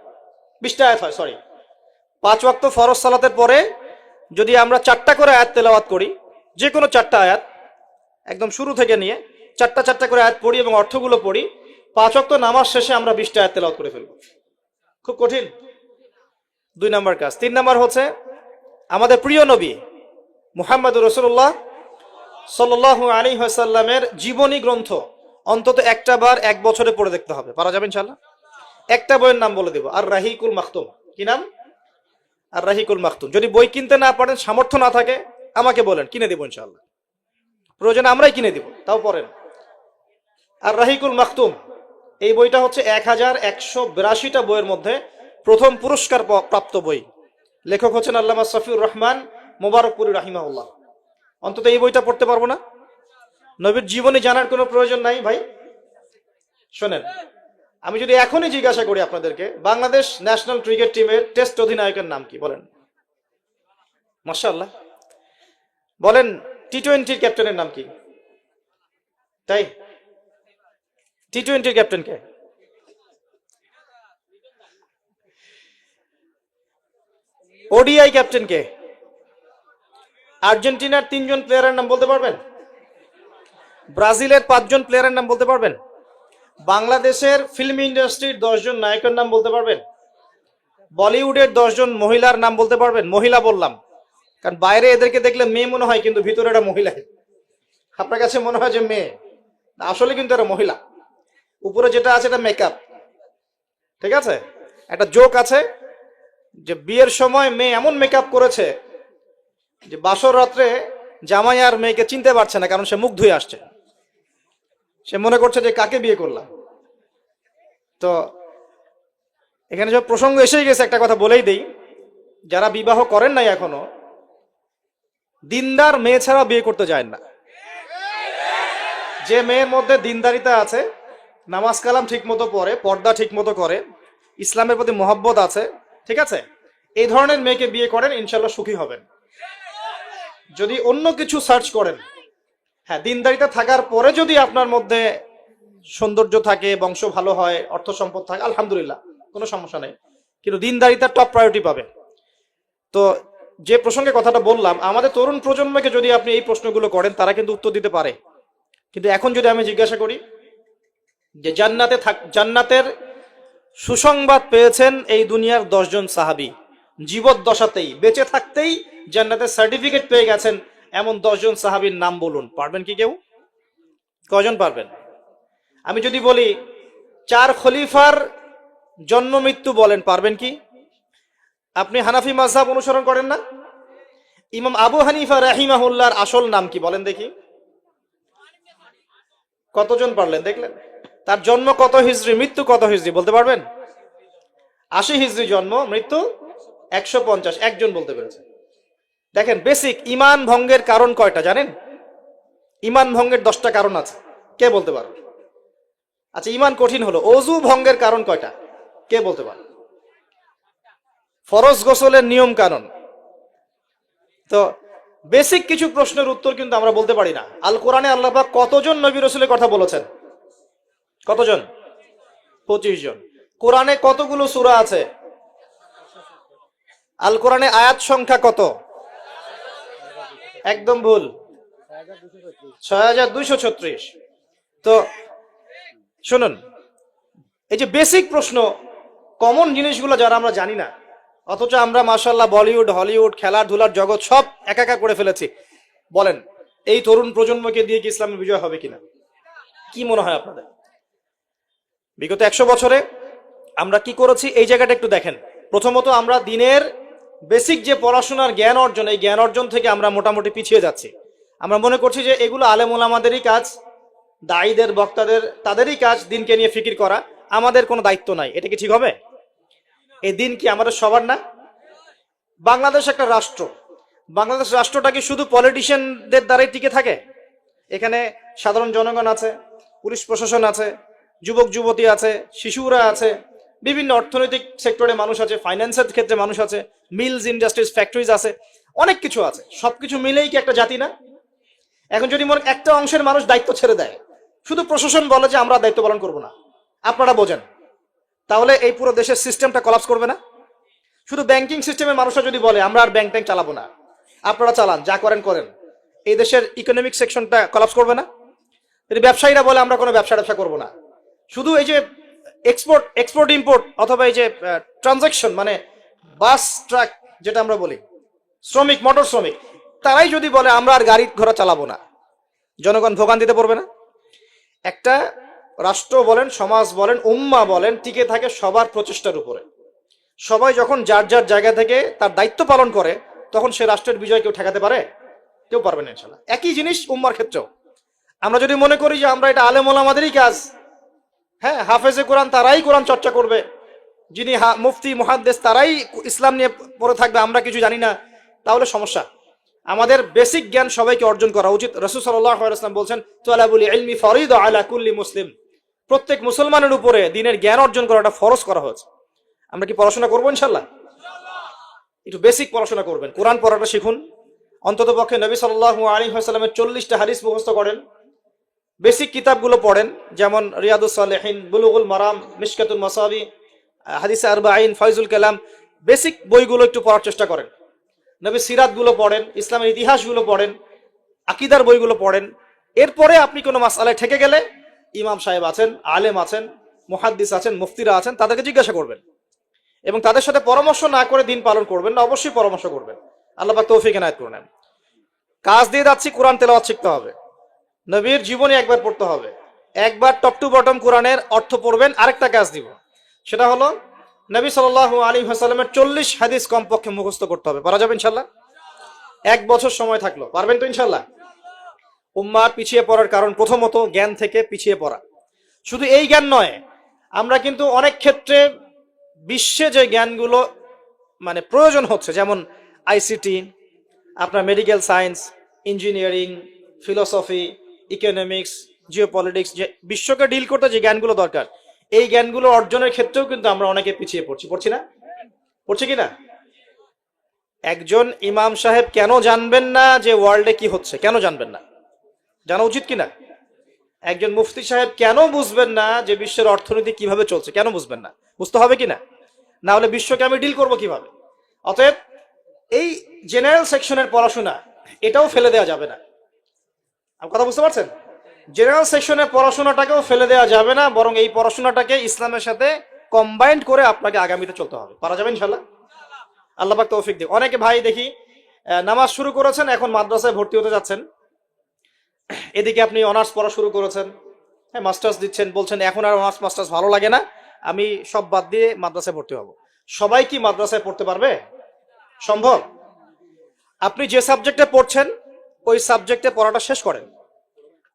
20টা আয়াত হয়, সরি। 5 ওয়াক্ত ফরজ সালাতের পরে যদি আমরা 4টা করে আয়াত তেলাওয়াত করি, যে কোনো 4টা আয়াত একদম শুরু থেকে নিয়ে 4টা করে আয়াত পড়ি এবং অর্থগুলো পড়ি, 5 ওয়াক্ত নামাজ শেষে আমরা 20টা আয়াত তেলাওয়াত করে ফেলবো। খুব কঠিন। 2 নাম্বার কাজ। 3 নাম্বার হচ্ছে আমাদের প্রিয় নবী মুহাম্মদুর রাসূলুল্লাহ সাল্লাল্লাহু আলাইহি ওয়াসাল্লামের জীবনী গ্রন্থ অন্তত একটা বার 1 বছরে পড়ে দেখতে হবে। পারা যাবে ইনশাআল্লাহ? একটা বইয়ের নাম বলে দেব, আর রাহিকুল মাখতুম। কি নাম? আর রাহিকুল মাখতুম। যদি বই কিনতে না পারেন, সামর্থ্য না থাকে, আমাকে বলেন, কিনে দেব ইনশাআল্লাহ। প্রয়োজনে আমরাই কিনে দিব, তাও পড়েন। আর রাহিকুল মাকতুম এই বইটা হচ্ছে 1182টা বইয়ের মধ্যে প্রথম পুরস্কার প্রাপ্ত বই। লেখক হচ্ছেন আল্লামা সফিউর রহমান মোবারকপুরি রাহিমাহুল্লাহ। অন্তত এই বইটা পড়তে পারবো না? নবীর জীবনী জানার কোনো প্রয়োজন নাই ভাই। শোনেন, আমি যদি এখনই জিজ্ঞাসা করি আপনাদেরকে, বাংলাদেশ ন্যাশনাল ক্রিকেট টিমের টেস্ট অধিনায়কের নাম কি বলেন? মাশাআল্লাহ। বলেন টি-20 ক্যাপ্টেনের নাম কি? তাই টি-20 ক্যাপ্টেন কে? ওডিআই ক্যাপ্টেন কে? আর্জেন্টিনার 3 জন প্লেয়ারের নাম বলতে পারবেন? ব্রাজিলের 5 জন প্লেয়ারের নাম বলতে পারবেন? বাংলাদেশের ফিল্ম ইন্ডাস্ট্রির 10 জন নায়কের নাম বলতে পারবেন? বলিউডের 10 জন মহিলার নাম বলতে পারবেন? মহিলা বললাম কারণ বাইরে এদেরকে দেখলে মেয়ে মনে হয়, কিন্তু ভিতরে এটা মহিলা। আপনার কাছে মনে হয় যে মেয়ে, আসলে কিন্তু এটা মহিলা। উপরে যেটা আছে এটা মেকআপ, ঠিক আছে? একটা জোক আছে যে বিয়ের সময় মেয়ে এমন মেকআপ করেছে যে বাসর রাত্রে জামাই আর মেয়েকে চিনতে পারছে না, কারণ সে মুখ ধুয়ে আসছে। সে মনে করছে যে কাকে বিয়ে করলাম। তো এখানে সব প্রসঙ্গ এসেই গেছে, একটা কথা বলেই দেই, যারা বিবাহ করেন নাই এখনো, দিনদার মেয়ে ছাড়া বিয়ে করতে যায় না। যে মেয়ের মধ্যে দিনদারিতা আছে, নামাজ কালাম ঠিক মতো পড়ে, পর্দা ঠিক মতো করে, ইসলামের প্রতি মহব্বত আছে, ঠিক আছে, এই ধরনের মেয়েকে বিয়ে করেন, ইনশাল্লাহ সুখী হবেন। যদি অন্য কিছু সার্চ করেন, হ্যাঁ দিনদারিতা থাকার পরে যদি আপনার মধ্যে সৌন্দর্য থাকে, বংশ ভালো হয়, অর্থ সম্পদ থাকে, আলহামদুলিল্লাহ, কোনো সমস্যা নেই, কিন্তু দিনদারিতা টপ প্রায়োরিটি পাবে। তো যে প্রসঙ্গে কথাটা বললাম, আমাদের তরুণ প্রজন্মকে যদি আপনি এই প্রশ্নগুলো করেন, তারা কিন্তু উত্তর দিতে পারে। কিন্তু এখন যদি আমি জিজ্ঞাসা করি যে জান্নাতের সুসংবাদ পেয়েছেন এই দুনিয়ার 10 জন সাহাবী, জীবদ্দশাতেই বেঁচে থাকতেই জান্নাতের সার্টিফিকেট পেয়ে গেছেন, এমন 10 জন সাহাবীর নাম বলুন। পারবেন কি কেউ? কজন পারবেন? আমি যদি বলি 4 খলিফার জন্ম মৃত্যু বলেন, পারবেন কি? আপনি হানাফি মাযহাব অনুসরণ করেন না? ইমাম আবু হানিফা রাহিমাহুল্লাহর আসল নাম কি বলেন দেখি? কতজন পারলেন? দেখলেন? তার জন্ম কত হিজরি, মৃত্যু কত হিজরি বলতে পারবেন? 80 হিজরি জন্ম, মৃত্যু 150, একজন বলতে পেরেছে। দেখেন, বেসিক ইমান ভঙ্গের কারণ কয়টা জানেন? ইমান ভঙ্গের 10টা কারণ আছে, কে বলতে পারবে? আচ্ছা, ইমান কঠিন হলো, অজু ভঙ্গের কারণ কয়টা, কে বলতে পারবে? ফরজ গোসলের নিয়ম কানুন। তো বেসিক কিছু প্রশ্নের উত্তর কিন্তু আমরা বলতে পারি না। আল কোরআনে আল্লাহ পাক কতজন নবী রাসূলের কথা বলেছেন? কতজন? 25 জন। কোরআনে কতগুলো সূরা আছে? আল কোরআনে আয়াত সংখ্যা কত? একদম ভুল, 6236। তো শুনুন, এই যে বেসিক প্রশ্ন, কমন জিনিসগুলো যারা আমরা জানি না, অথচ আমরা মাশাআল্লাহ বলিউড, হলিউড, খেলাধুলার জগৎ সব একাকার করে ফেলেছি। বলেন এই তরুণ প্রজন্মকে দিয়ে কি ইসলামের বিজয় হবে কিনা? কি মনে হয় আপনাদের? বিগত 100 বছরে আমরা কি করেছি এই জায়গাটা একটু দেখেন। প্রথমত, আমরা দিনের বেসিক যে পড়াশোনার জ্ঞান অর্জন, এই জ্ঞান অর্জন থেকে আমরা মোটামুটি পিছিয়ে যাচ্ছি। আমরা মনে করছি যে এগুলো আলেম ওলামাদেরই কাজ, দায়ীদের, বক্তাদের, তাদেরই কাজ দিনকে নিয়ে ফিকির করা, আমাদের কোনো দায়িত্ব নাই। এটা কি ঠিক হবে? এই দিন কি আমাদের সবার না? বাংলাদেশ একটা রাষ্ট্র, বাংলাদেশ রাষ্ট্রটা কি শুধু পলিটিশিয়ানদের দ্বারাই টিকে থাকে? এখানে সাধারণ জনগণ আছে, পুলিশ প্রশাসন আছে, যুবক যুবতী আছে, শিশুরা আছে, বিভিন্ন অর্থনৈতিক সেক্টরে মানুষ আছে, ফাইন্যান্সের ক্ষেত্রে মানুষ আছে, মিলস, ইন্ডাস্ট্রিজ, ফ্যাক্টরিজ আছে, অনেক কিছু আছে। সবকিছু মিলেই কি একটা জাতি না? এখন যদি মনে একটা অংশের মানুষ দায়িত্ব ছেড়ে দেয়, শুধু প্রশাসন বলে যে আমরা দায়িত্ব পালন করবো না, আপনারা বোঝেন, তাহলে এই পুরো দেশের সিস্টেমটা কলাপস করবে না? শুধু ব্যাংকিং সিস্টেমের মানুষরা যদি বলে আমরা আর ব্যাংক ট্যাঙ্ক চালাবো না, আপনারা চালান, যা করেন করেন, এই দেশের ইকোনমিক সেকশনটা কলাপস করবে না? যদি ব্যবসায়ীরা বলে আমরা কোনো ব্যবসা করবো না, শুধু এই যে এক্সপোর্ট ইম্পোর্ট অথবা এই যে ট্রানজাকশন, মানে বাস ট্রাক যেটা আমরা বলি, শ্রমিক, মোটর শ্রমিক, তারাই যদি বলে আমরা আর গাড়ি ঘোড়া চালাবো না, জনগণ ভোগান্তিতে পড়বে না? একটা রাষ্ট্র বলেন, সমাজ বলেন, উম্মাহ বলেন, টিকে থাকে সবার প্রচেষ্টার উপরে। সবাই যখন যার যার জায়গা থেকে তার দায়িত্ব পালন করে, তখন সে রাষ্ট্রের বিজয় কেউ ঠেকাতে পারে? কেউ পারবে না ইনশাআল্লাহ। একই জিনিস উম্মার ক্ষেত্রেও। আমরা যদি মনে করি যে আমরা এটা আলেম ওলামাদেরই কাজ, হ্যাঁ, হাফেজে কোরআন তারাই কোরআন চর্চা করবে, যিনি মুফতি মুহাদ্দিস তারাই ইসলাম নিয়ে পড়ে থাকবে, আমরা কিছু জানি না, তাহলে সমস্যা। আমাদের বেসিক জ্ঞান সবাইকে অর্জন করা উচিত। রাসূল সাল্লাল্লাহু আলাইহি ওয়াসাল্লাম বলছেন, তালাবুল ইলমি ফরিদা আলা কুল্লি মুসলিম, প্রত্যেক মুসলমানের উপরে দ্বীনের জ্ঞান অর্জন করাটা ফরজ করা হয়েছে। আমরা কি পড়াশোনা করবো ইনশাআল্লাহ? একটু বেসিক পড়াশোনা করবেন, কোরআন পড়াটা শিখুন, অন্তত পক্ষে নবী সাল্লাল্লাহু আলাইহি ওয়াসাল্লামের 40টা হাদিস মুখস্থ করেন, বেসিক কিতাবগুলো পড়েন, যেমন রিয়াদুস সালেহিন, বুলুগুল মারাম, মিশকাতুল মাসাবি, হাদিসে আরবাঈন, ফয়জুল কালাম, বেসিক বইগুলো একটু পড়ার চেষ্টা করেন। নবী সিরাতগুলো পড়েন, ইসলামের ইতিহাসগুলো পড়েন, আকীদার বইগুলো পড়েন। এরপরে আপনি কোনো মাসআলায় ঠেকে গেলে ইমাম সাহেব আছেন, আলেম আছেন, মুহাদ্দিস আছেন, মুফতিরা আছেন, তাদেরকে জিজ্ঞাসা করবেন এবং তাদের সাথে পরামর্শ না করে দিন পালন করবেন না, অবশ্যই পরামর্শ করবেন। আল্লাহ পাক তৌফিক এনায়েত করুন। কাজ দিয়ে যাচ্ছি, কোরআন তেলাওয়াত শিখতে হবে, নবীর জীবনী একবার পড়তে হবে, একবার টপ টু বটম কোরআনের অর্থ পড়বেন। আরেকটা কাজ দিব, সেটা হলো নবী সাল্লাল্লাহু আলাইহি ওয়াসাল্লামের 40 হাদিস কমপক্ষে মুখস্থ করতে হবে। পারা যাবে ইনশাআল্লাহ? 1 বছর সময় থাকলো, পারবেন তো ইনশাআল্লাহ? উম্মাহ পিছিয়ে পড়ার কারণ প্রথমত জ্ঞান থেকে পিছিয়ে পড়া। শুধু এই জ্ঞান নয়, আমরা কিন্তু অনেক ক্ষেত্রে বিশ্বে যে জ্ঞানগুলো মানে প্রয়োজন হচ্ছে, যেমন আইসিটি, আপনার medical science, engineering, philosophy, economics, geopolitics, যে বিশ্বকে ডিল করতে যে জ্ঞানগুলো দরকার, এই জ্ঞানগুলো অর্জনের ক্ষেত্রেও কিন্তু আমরা অনেকে পিছিয়ে পড়ছি না? পড়ছি কি না? একজন ইমাম সাহেব কেন জানবেন না যে ওয়ার্ল্ডে কি হচ্ছে? কেন জানবেন না? জানা উচিত কিনা? একজন মুফতি সাহেব কেন বুঝবেন না যে বিশ্বের অর্থনীতি কিভাবে চলছে? কেন বুঝবেন না? বুঝতে হবে কিনা? না হলে বিশ্বকে আমি ডিল করবো কিভাবে? অতএব এই জেনারেল সেকশনের পড়াশোনা এটাও ফেলে দেওয়া যাবে না। আমার কথা বুঝতে পারছেন? জেনারেল সেকশনের পড়াশোনাটাকেও ফেলে দেওয়া যাবে না, বরং এই পড়াশোনাটাকে ইসলামের সাথে কম্বাইন্ড করে আপনাকে আগামীতে চলতে হবে। পারা যাবে ইনশাআল্লাহ? আল্লাহ পাক তৌফিক দিক। অনেকে ভাই দেখি নামাজ শুরু করেছেন, এখন মাদ্রাসায় ভর্তি হতে যাচ্ছেন, এদিকে আপনি অনার্স পড়া শুরু করেছেন, হ্যাঁ, মাস্টার্স দিচ্ছেন, বলছেন এখন আর অনার্স মাস্টার্স ভালো লাগে না, আমি সব বাদ দিয়ে মাদ্রাসায় ভর্তি হব। সবাই কি মাদ্রাসায় পড়তে পারবে? সম্ভব? আপনি যে সাবজেক্টে পড়ছেন ওই সাবজেক্টে পড়াটা শেষ করেন,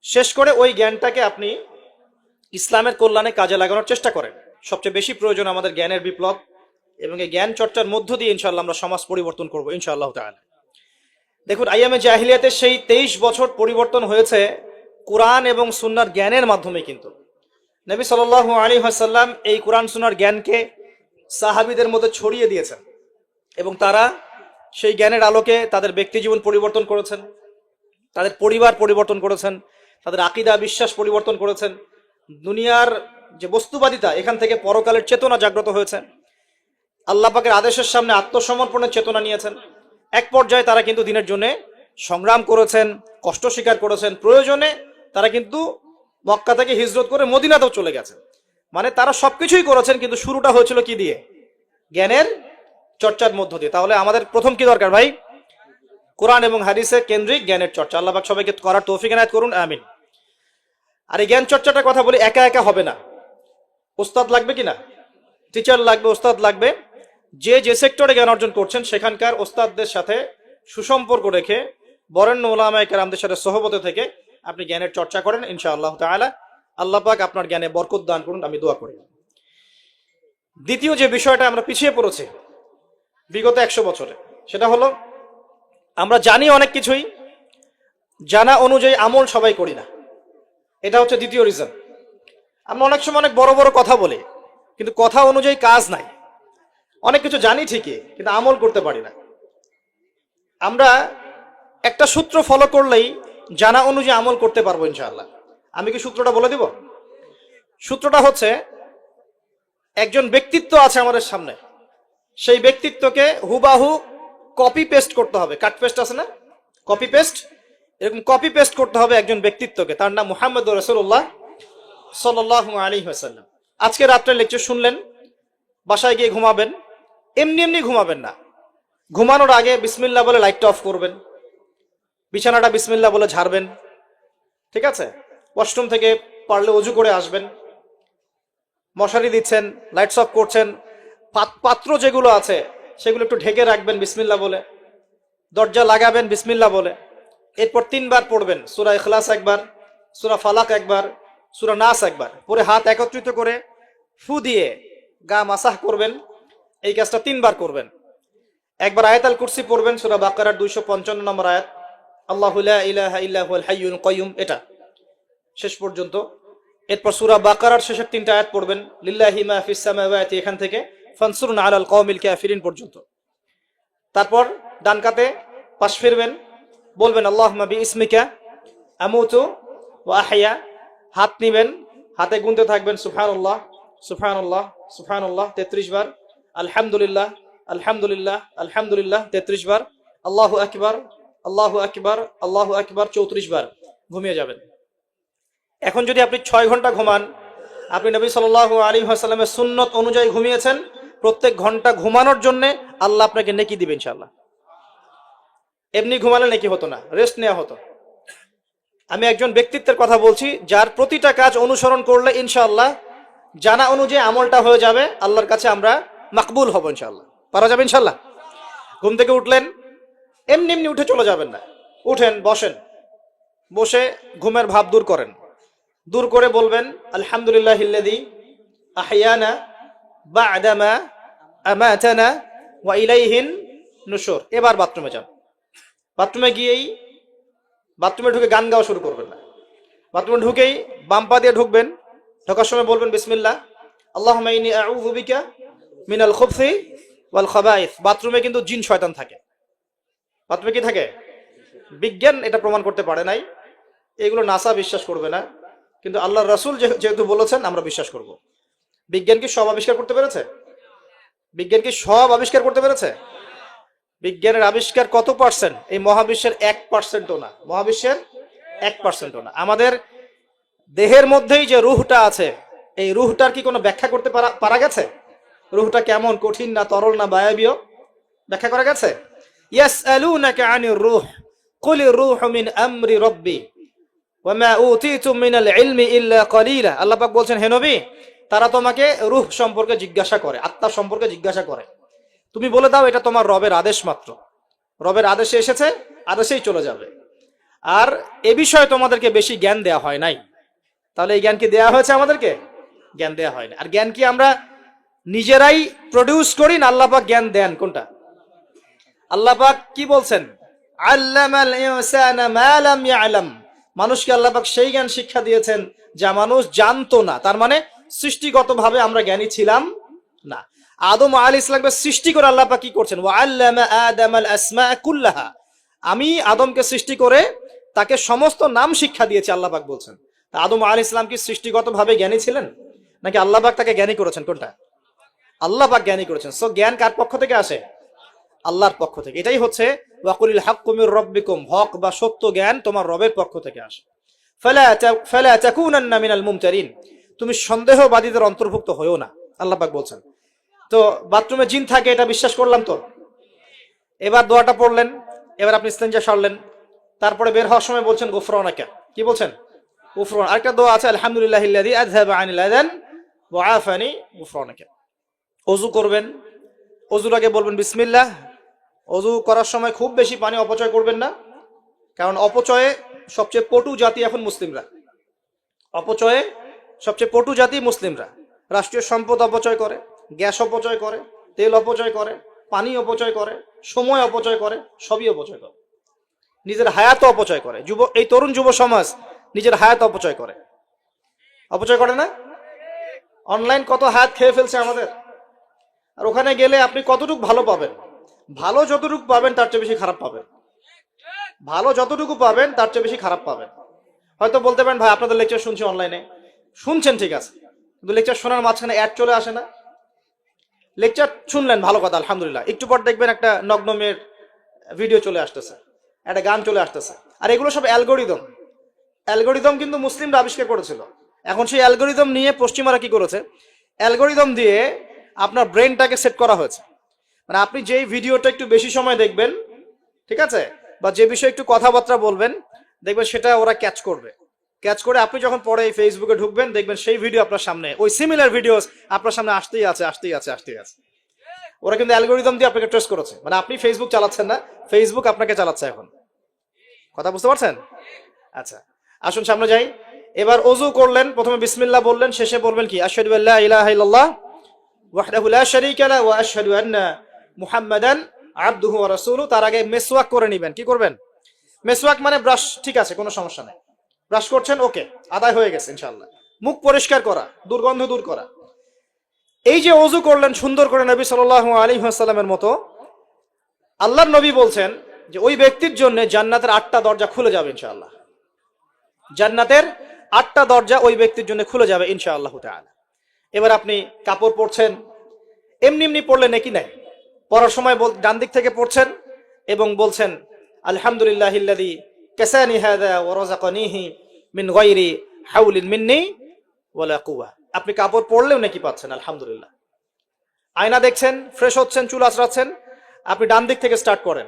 শেষ করে ওই জ্ঞানটাকে আপনি ইসলামের কল্যাণে কাজে লাগানোর চেষ্টা করেন। সবচেয়ে বেশি প্রয়োজন আমাদের জ্ঞানের বিপ্লব, এবং এই জ্ঞান চর্চার মধ্য দিয়ে ইনশাআল্লাহ আমরা সমাজ পরিবর্তন করবো ইনশাআল্লাহ তাআলা। দেখুন, আইয়ামে জাহিলিয়াতে সেই 23 বছর পরিবর্তন হয়েছে কোরআন এবং সুন্নাহর জ্ঞানের মাধ্যমে। কিন্তু নবী সাল্লাল্লাহু আলাইহি ওয়াসাল্লাম এই কোরআন সুন্নাহর জ্ঞানকে সাহাবীদের মধ্যে ছড়িয়ে দিয়েছেন এবং তারা সেই জ্ঞানের আলোকে তাদের ব্যক্তি জীবন পরিবর্তন করেছেন, তাদের পরিবার পরিবর্তন করেছেন, তাদের আকীদা বিশ্বাস পরিবর্তন করেছেন। দুনিয়ার যে বস্তুবাদিতা, এখান থেকে পরকালের চেতনা জাগ্রত হয়েছে। আল্লাহ পাকের আদেশের সামনে আত্মসমর্পণের চেতনা নিয়েছেন। এক পর্যায়ে তারা কিন্তু দিনের জন্য সংগ্রাম করেছেন, কষ্ট স্বীকার করেছেন। প্রয়োজনে তারা কিন্তু মক্কা থেকে হিজরত করে মদিনাতেও চলে গেছেন। মানে তারা সবকিছুই করেছেন, কিন্তু শুরুটা হয়েছিল কি দিয়ে? জ্ঞানের চর্চার মধ্য দিয়ে। তাহলে আমাদের প্রথম কি দরকার ভাই? কোরআন এবং হাদিসের কেন্দ্রিক জ্ঞানের চর্চা। আল্লাহ পাক সবাইকে করার তৌফিক এনায়েত করুন, আমিন। আর এই জ্ঞান চর্চাটার কথা বলি, একা একা হবে না, ওস্তাদ লাগবে কিনা? টিচার লাগবে, ওস্তাদ লাগবে। যে যে সেক্টরে জ্ঞান অর্জন করছেন সেখানকার ওস্তাদদের সাথে সুসম্পর্ক রেখে বরেণ্য উলামায়ে কেরামদের সাথে সহবতে থেকে আপনি জ্ঞানের চর্চা করেন ইনশাআল্লাহ তাআলা। আল্লাহ পাক আপনার জ্ঞানে বরকত দান করুন, আমি দোয়া করি। দ্বিতীয় যে বিষয়টা আমরা পিছিয়ে পড়েছি বিগত 100 বছরে, সেটা হলো আমরা জানি অনেক কিছুই, জানা অনুযায়ী আমল সবাই করি না। এটা হচ্ছে দ্বিতীয় রিজন। আমরা অনেক সময় অনেক বড় বড় কথা বলি, কিন্তু কথা অনুযায়ী কাজ নাই। অনেক কিছু জানি ঠিকই, কিন্তু আমল করতে পারি না। আমরা একটা সূত্র ফলো করলেই জানা অনুযায়ী আমল করতে পারবো ইনশাআল্লাহ। আমি কি সূত্রটা বলে দিব? সূত্রটা হচ্ছে, একজন ব্যক্তিত্ব আছে আমাদের সামনে, সেই ব্যক্তিত্বকে হুবাহু কপি পেস্ট করতে হবে। কাট পেস্ট আছে না, কপি পেস্ট, এরকম কপি পেস্ট করতে হবে একজন ব্যক্তিত্বকে। তার নাম মুহাম্মদ রাসূলুল্লাহ সাল্লাল্লাহু আলাইহি ওয়াসাল্লাম। আজকে রাত্রে লেকচার শুনলেন, বাসায় গিয়ে ঘুমাবেন, এমনি এমনি ঘুমাবেন না। ঘুমানোর আগে বিসমিল্লাহ বলে লাইটটা অফ করবেন, বিছানাটা বিসমিল্লাহ বলে ঝাড়বেন, ঠিক আছে? ওয়াশরুম থেকে পারলে ওযু করে আসবেন, মশারি দিচ্ছেন, লাইটস অফ করছেন, পাত্র যেগুলো আছে সেগুলো একটু ঢেকে রাখবেন বিসমিল্লাহ বলে, দরজা লাগাবেন বিসমিল্লাহ বলে। এরপর 3 বার পড়বেন সূরা ইখলাস একবার, সূরা ফালাক একবার, সূরা নাস একবার পরে হাত একত্রিত করে ফু দিয়ে গা মাসাহ করবেন। এই কাজটা 3 বার করবেন। একবার আয়াতুল কুরসি পড়বেন, সূরা বাকারার 255 নম্বর আয়াত, আল্লাহু লা ইলাহা ইল্লা হুয়াল হাইয়ুল কাইয়ুম, এটা শেষ পর্যন্ত। এরপর সূরা বাকারার শেষের 3টা আয়াত পড়বেন, লিল্লাহি মা ফিস সামাওয়াতি, এখান থেকে ফানসুরনা আলাল কওমিল কাফিরিন পর্যন্ত। তারপর ডান কাতে পাশ ফিরবেন, বলবেন আল্লাহুম্মা বিইসমিকা আমুতু ওয়া আহইয়া। হাত নিবেন, হাতে গুনতে থাকবেন সুবহানাল্লাহ সুবহানাল্লাহ সুবহানাল্লাহ 33 বার, আলহামদুলিল্লাহ আলহামদুলিল্লাহ আলহামদুলিল্লাহ 33 বার, আল্লাহু আকবার আল্লাহু আকবার আল্লাহু আকবার 34 বার, ঘুমিয়ে যাবেন। এখন যদি আপনি 6 ঘন্টা ঘুমান, আপনি নবী সাল্লাল্লাহু আলাইহি ওয়াসাল্লামের সুন্নত অনুযায়ী ঘুমিয়েছেন, প্রত্যেক ঘন্টা ঘুমানোর জন্য আল্লাহ আপনাকে নেকি দিবে ইনশাআল্লাহ। এমনি ঘুমালে নেকি হতো না, রেস্ট নেওয়া হতো। আমি একজন ব্যক্তিত্বের কথা বলছি, যার প্রতিটা কাজ অনুসরণ করলে ইনশাআল্লাহ জানা অনুযায়ী আমলটা হয়ে যাবে, আল্লাহর কাছে আমরা মাকবুল হব ইনশাআল্লাহ, পারা যাবে ইনশাআল্লাহ। ঘুম থেকে উঠলেন, এমনি এমনি উঠে চলে যাবেন না, উঠেন, বসেন, বসে ঘুমের ভাব দূর করেন, দূর করে বলবেন আলহামদুলিল্লাহিল্লাযী আহইয়ানা বা'দা মা আমাতানা ওয়া ইলাইহিন নুশুর। এবার বাথরুমে যান, বাথরুমে গিয়েই বাথরুমে ঢুকে গান গাওয়া শুরু করবেন না। বাথরুমে ঢুকেই বাম পা দিয়ে ঢুকবেন, ঢোকার সময় বলবেন বিসমিল্লাহ আল্লাহুম্মা ইন্নী আউযু বিকা মিনাল খুবসি ওয়াল খাবাইস। বাথরুমে কিন্তু জিন শয়তান থাকে। বাথরুমে কি থাকে? বিজ্ঞান এটা প্রমাণ করতে পারে নাই, এগুলো নাসা বিশ্বাস করবে না, কিন্তু আল্লাহর রাসূল যেহেতু বলেছেন আমরা বিশ্বাস করব। বিজ্ঞান কি সব আবিষ্কার করতে পেরেছে? বিজ্ঞান কি সব আবিষ্কার করতে পেরেছে? বিজ্ঞানের আবিষ্কার কত পার্সেন্ট? এই মহাবিশ্বের 1%ও না, মহাবিশ্বের 1%ও না। আমাদের দেহের মধ্যেই যে রুহটা আছে, এই রুহটার কি কোনো ব্যাখ্যা করতে পারা গেছে? রুহটা কেমন, কঠিন না তরল না বায়বীয়, ব্যাখ্যা করা গেছে? ইয়াসআলুনাকা আনির রূহ কুলির রূহু মিন আমরি রাব্বি ওয়া মা উতীতুম মিনাল ইলমি ইল্লা কলিলা। আল্লাহ পাক বলছেন, হে নবী, তারা তোমাকে রূহ সম্পর্কে জিজ্ঞাসা করে, আত্মা সম্পর্কে জিজ্ঞাসা করে, তুমি বলে দাও এটা তোমার রবের আদেশ মাত্র, রবের আদেশে এসেছে, আদেশেই চলে যাবে, আর এ বিষয়ে তোমাদেরকে বেশি জ্ঞান দেয়া হয় নাই। তাহলে এই জ্ঞান কি দেয়া হয়েছে আমাদেরকে? জ্ঞান দেয়া হয় না। আর জ্ঞান কি আমরা নিজেরাই প্রডিউস করি না আল্লাহ পাক জ্ঞান দেন? কোনটা? আল্লাহ পাক কি বলছেন? আল্লামাল ইনসানা মা লাম ইয়ালাম। মানুষকে আল্লাহ পাক সেই জ্ঞান শিক্ষা দিয়েছেন যা মানুষ জানতো না। তার মানে সৃষ্টিগতভাবে আমরা জ্ঞানী ছিলাম না। আদম আলাইহিস সালামকে সৃষ্টি করে আল্লাহ পাক কি করছেন? ওয়া আল্লামা আদামাল আসমা কুল্লাহা। আমি আদমকে সৃষ্টি করে তাকে সমস্ত নাম শিক্ষা দিয়েছি, আল্লাহ পাক বলছেন। তা আদম আলাইহিস সালাম কি সৃষ্টিগতভাবে জ্ঞানী ছিলেন, নাকি আল্লাহ পাক তাকে জ্ঞানী করেছেন? কোনটা? আল্লাহ পাক জ্ঞানী করেছেন। সো জ্ঞান কার পক্ষ থেকে আসে? আল্লাহর পক্ষ থেকে। এটাই হচ্ছে ওয়াকুলিল হাক্কু মির রাব্বিকুম, হক বা সত্য জ্ঞান তোমার রবের পক্ষ থেকে আসে। ফালা তাকুনান্না মিনাল মুমতারিন, তুমি সন্দেহবাদীদের অন্তর্ভুক্ত হয়ো না, আল্লাহ পাক বলছেন। তো বাথরুমে জিন থাকে এটা বিশ্বাস করলাম তো। এবার দোয়াটা পড়লেন, এবার আপনি ইস্তেনজা সারলেন, তারপরে বের হওয়ার সময় বলছেন গুফরানাকা। কি বলছেন? গুফরান। আরেকটা দোয়া আছে, আলহামদুলিল্লাহিল্লাযী আযহাবা আনিল আযান ওয়া আফানি গুফরানাকা। ওযু করবেন, ওযুর আগে বলবেন বিসমিল্লাহ। ওযু করার সময় খুব বেশি পানি অপচয় করবেন না, কারণ অপচয়ে সবচেয়ে পটু জাতি এখন মুসলিমরা। অপচয়ে সবচেয়ে পটু জাতি মুসলিমরা। রাষ্ট্রীয় সম্পদ অপচয় করে, গ্যাস অপচয় করে, তেল অপচয় করে, পানি অপচয় করে, সময় অপচয় করে, সবই অপচয় করে। নিজের হায়াত অপচয় করে। এই তরুণ যুব সমাজ নিজের হায়াত অপচয় করে। অপচয় করে না? অনলাইন কত হায়াত খেয়ে ফেলছে আমাদের। আর ওখানে গেলে আপনি কতটুকু ভালো পাবেন? ভালো যতটুকু পাবেন তার চেয়ে বেশি খারাপ পাবেন। ভালো যতটুকু পাবেন তার চেয়ে বেশি খারাপ পাবেন। হয়তো বলতে পারেন, ভাই আপনাদের লেকচার শুনছি অনলাইনে। শুনছেন ঠিক আছে, কিন্তু লেকচার শোনার মাঝখানে অ্যাড চলে আসে না? লেকচার শুনলেন, ভালো কথা, আলহামদুলিল্লাহ। একটু পর দেখবেন একটা নগ্ন মেয়ের ভিডিও চলে আসতেছে, একটা গান চলে আসতেছে। আর এগুলো সব অ্যালগোরিদম। অ্যালগোরিদম কিন্তু মুসলিমরা আবিষ্কার করেছিল। এখন সেই অ্যালগোরিদম নিয়ে পশ্চিমারা কি করেছে? অ্যালগোরিদম দিয়ে আপনার ব্রেনটাকে সেট করা হয়েছে। মানে আপনি যেই ভিডিওটা একটু বেশি সময় দেখবেন, ঠিক আছে, বা যে বিষয়ে একটু কথাবার্তা বলবেন, দেখবেন সেটা ওরা ক্যাচ করবে। ক্যাচ করে আপনি যখন পরে এই ফেসবুকে ঢুকবেন, দেখবেন সেই ভিডিও আপনার সামনে, ওই সিমিলার ভিডিওস আপনার সামনে আসতেই আছে, আসতেই আছে, আসতেই আছে। ওরা কিন্তু অ্যালগোরিদম দিয়ে আপনাকে ট্রেস করেছে। মানে আপনি ফেসবুক চালাচ্ছেন না, ফেসবুক আপনাকে চালাচ্ছে এখন। কথা বুঝতে পারছেন? আচ্ছা, আসুন সামনে যাই। এবার ওযু করলেন, প্রথমে বিসমিল্লাহ বললেন, শেষে বলবেন কি আশহাদু আল্লা ইলাহা ইল্লাল্লাহ ওয়াহদাহু লা শারীকা লাহু ওয়া আশহাদু আন্না মুহাম্মাদান আবদুহু ওয়া রাসূলুহু। তার আগে মেসওয়াক করে নেবেন। কি করবেন? মেসওয়াক মানে ব্রাশ, ঠিক আছে, কোনো সমস্যা নেই, ব্রাশ করছেন, ওকে, আদায় হয়ে গেছে ইনশাআল্লাহ। মুখ পরিষ্কার করা, দুর্গন্ধ দূর করা। এই যে ওযু করলেন সুন্দর করে নবী সাল্লাল্লাহু আলাইহি ওয়াসাল্লামের মতো, আল্লাহর নবী বলছেন যে ওই ব্যক্তির জন্য জান্নাতের 8টা দরজা খুলে যাবে ইনশাআল্লাহ। জান্নাতের 8টা দরজা ওই ব্যক্তির জন্য খুলে যাবে ইনশাআল্লাহ তাআলা। এবার আপনি কাপড় পরছেন, এমনি এমনি পড়লে নাকি নাই, পড়ার সময় ডান দিক থেকে পড়ছেন এবং বলছেন আলহামদুলিল্লাহিল্লাযী কাসানি হাযা ওয়া রাযাকানিহি মিন গায়রি হাওলিন মিন্নি ওয়ালা কুওয়া। আপনি কাপড় পরলেও নাকি পাচ্ছেন আলহামদুলিল্লাহ। আয়না দেখছেন, ফ্রেশ হচ্ছেন, চুল আঁচড়াচ্ছেন, আপনি ডান দিক থেকে স্টার্ট করেন।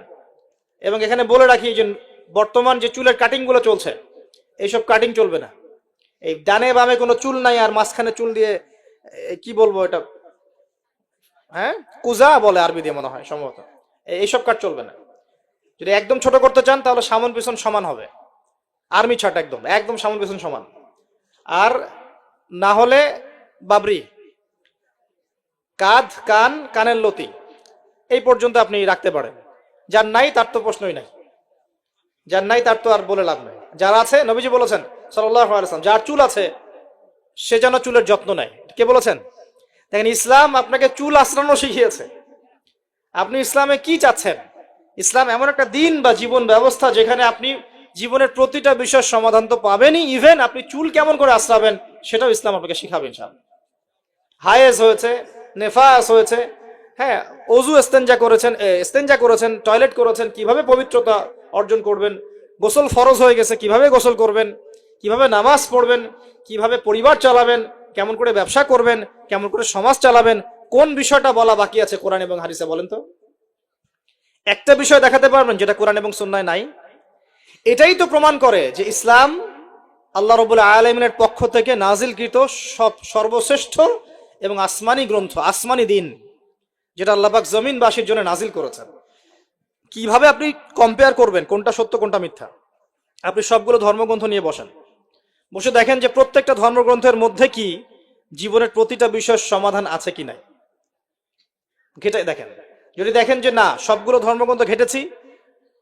এবং এখানে বলে রাখি যে বর্তমান যে চুলের কাটিং গুলো চলছে, এইসব কাটিং চলবে না। এই ডানে বামে কোনো চুল নাই আর মাঝখানে চুল দিয়ে কি বলবো এটা, হ্যাঁ কুজা বলে আরবি দিয়ে মনে হয় সম্ভবত, এইসব কাট চলবে না। যদি একদম ছোট করতে চান তাহলে সামন পিছন সমান হবে, আর্মি ছাট, একদম একদম সামন পিছন সমান। আর না হলে বাবরি, কাঁধ কান কানের লতি এই পর্যন্ত আপনি রাখতে পারেন। যার নাই তার তো প্রশ্নই নাই, যার নাই তার তো আর বলে লাভ নাই। যার আছে, নবীজি বলেছেন সাল্লাল্লাহু আলাইহি ওয়াসাল্লাম, যার চুল আছে সে যেন চুলের যত্ন নেয়। কে বলেছেন? দেখেন, ইসলাম আপনাকে চুল আঁচড়ানো শিখিয়েছে। আপনি ইসলামে কি চাচ্ছেন? ইসলাম এমন একটা দিন বা জীবন ব্যবস্থা যেখানে আপনি জীবনের প্রতিটা বিষয়ের সমাধান তো পাবেনই, ইভেন আপনি চুল কেমন করে আঁচড়াবেন সেটাও ইসলাম আপনাকে শিখাবে ইনশাআল্লাহ। হায়েজ হয়েছে, নেফাস হয়েছে, হ্যাঁ, ওযু ইস্তেঞ্জা করেছেন, টয়লেট করেছেন, কিভাবে পবিত্রতা অর্জন করবেন, গোসল ফরজ হয়ে গেছে, কিভাবে গোসল করবেন, কিভাবে নামাজ পড়বেন, কিভাবে পরিবার চালাবেন, কেমন করে ব্যবসা করবেন, কেমন করে সমাজ চালাবেন, কোন বিষয়টা বলা বাকি আছে কোরআন এবং হাদিসে বলেন তো? একটা বিষয় দেখাতে পারবেন যেটা কোরআন এবং সুন্নায় নাই? এটাই তো প্রমাণ করে যে ইসলাম আল্লাহ রাব্বুল আলামিনের পক্ষ থেকে নাজিলকৃত সর্বশ্রেষ্ঠ এবং আসমানি গ্রন্থ, আসমানি দিন, যেটা আল্লাহ পাক জমিনবাসীর জন্য নাজিল করেছেন। কিভাবে আপনি কম্পেয়ার করবেন কোনটা সত্য কোনটা মিথ্যা? আপনি সবগুলো ধর্মগ্রন্থ নিয়ে বসে দেখেন যে প্রত্যেকটা ধর্মগ্রন্থের মধ্যে কি জীবনের প্রতিটা বিষয়ের সমাধান আছে কি নাই, ঘেটে দেখেন। যদি দেখেন যে না, সবগুলো ধর্মগ্রন্থ ঘেটেছি,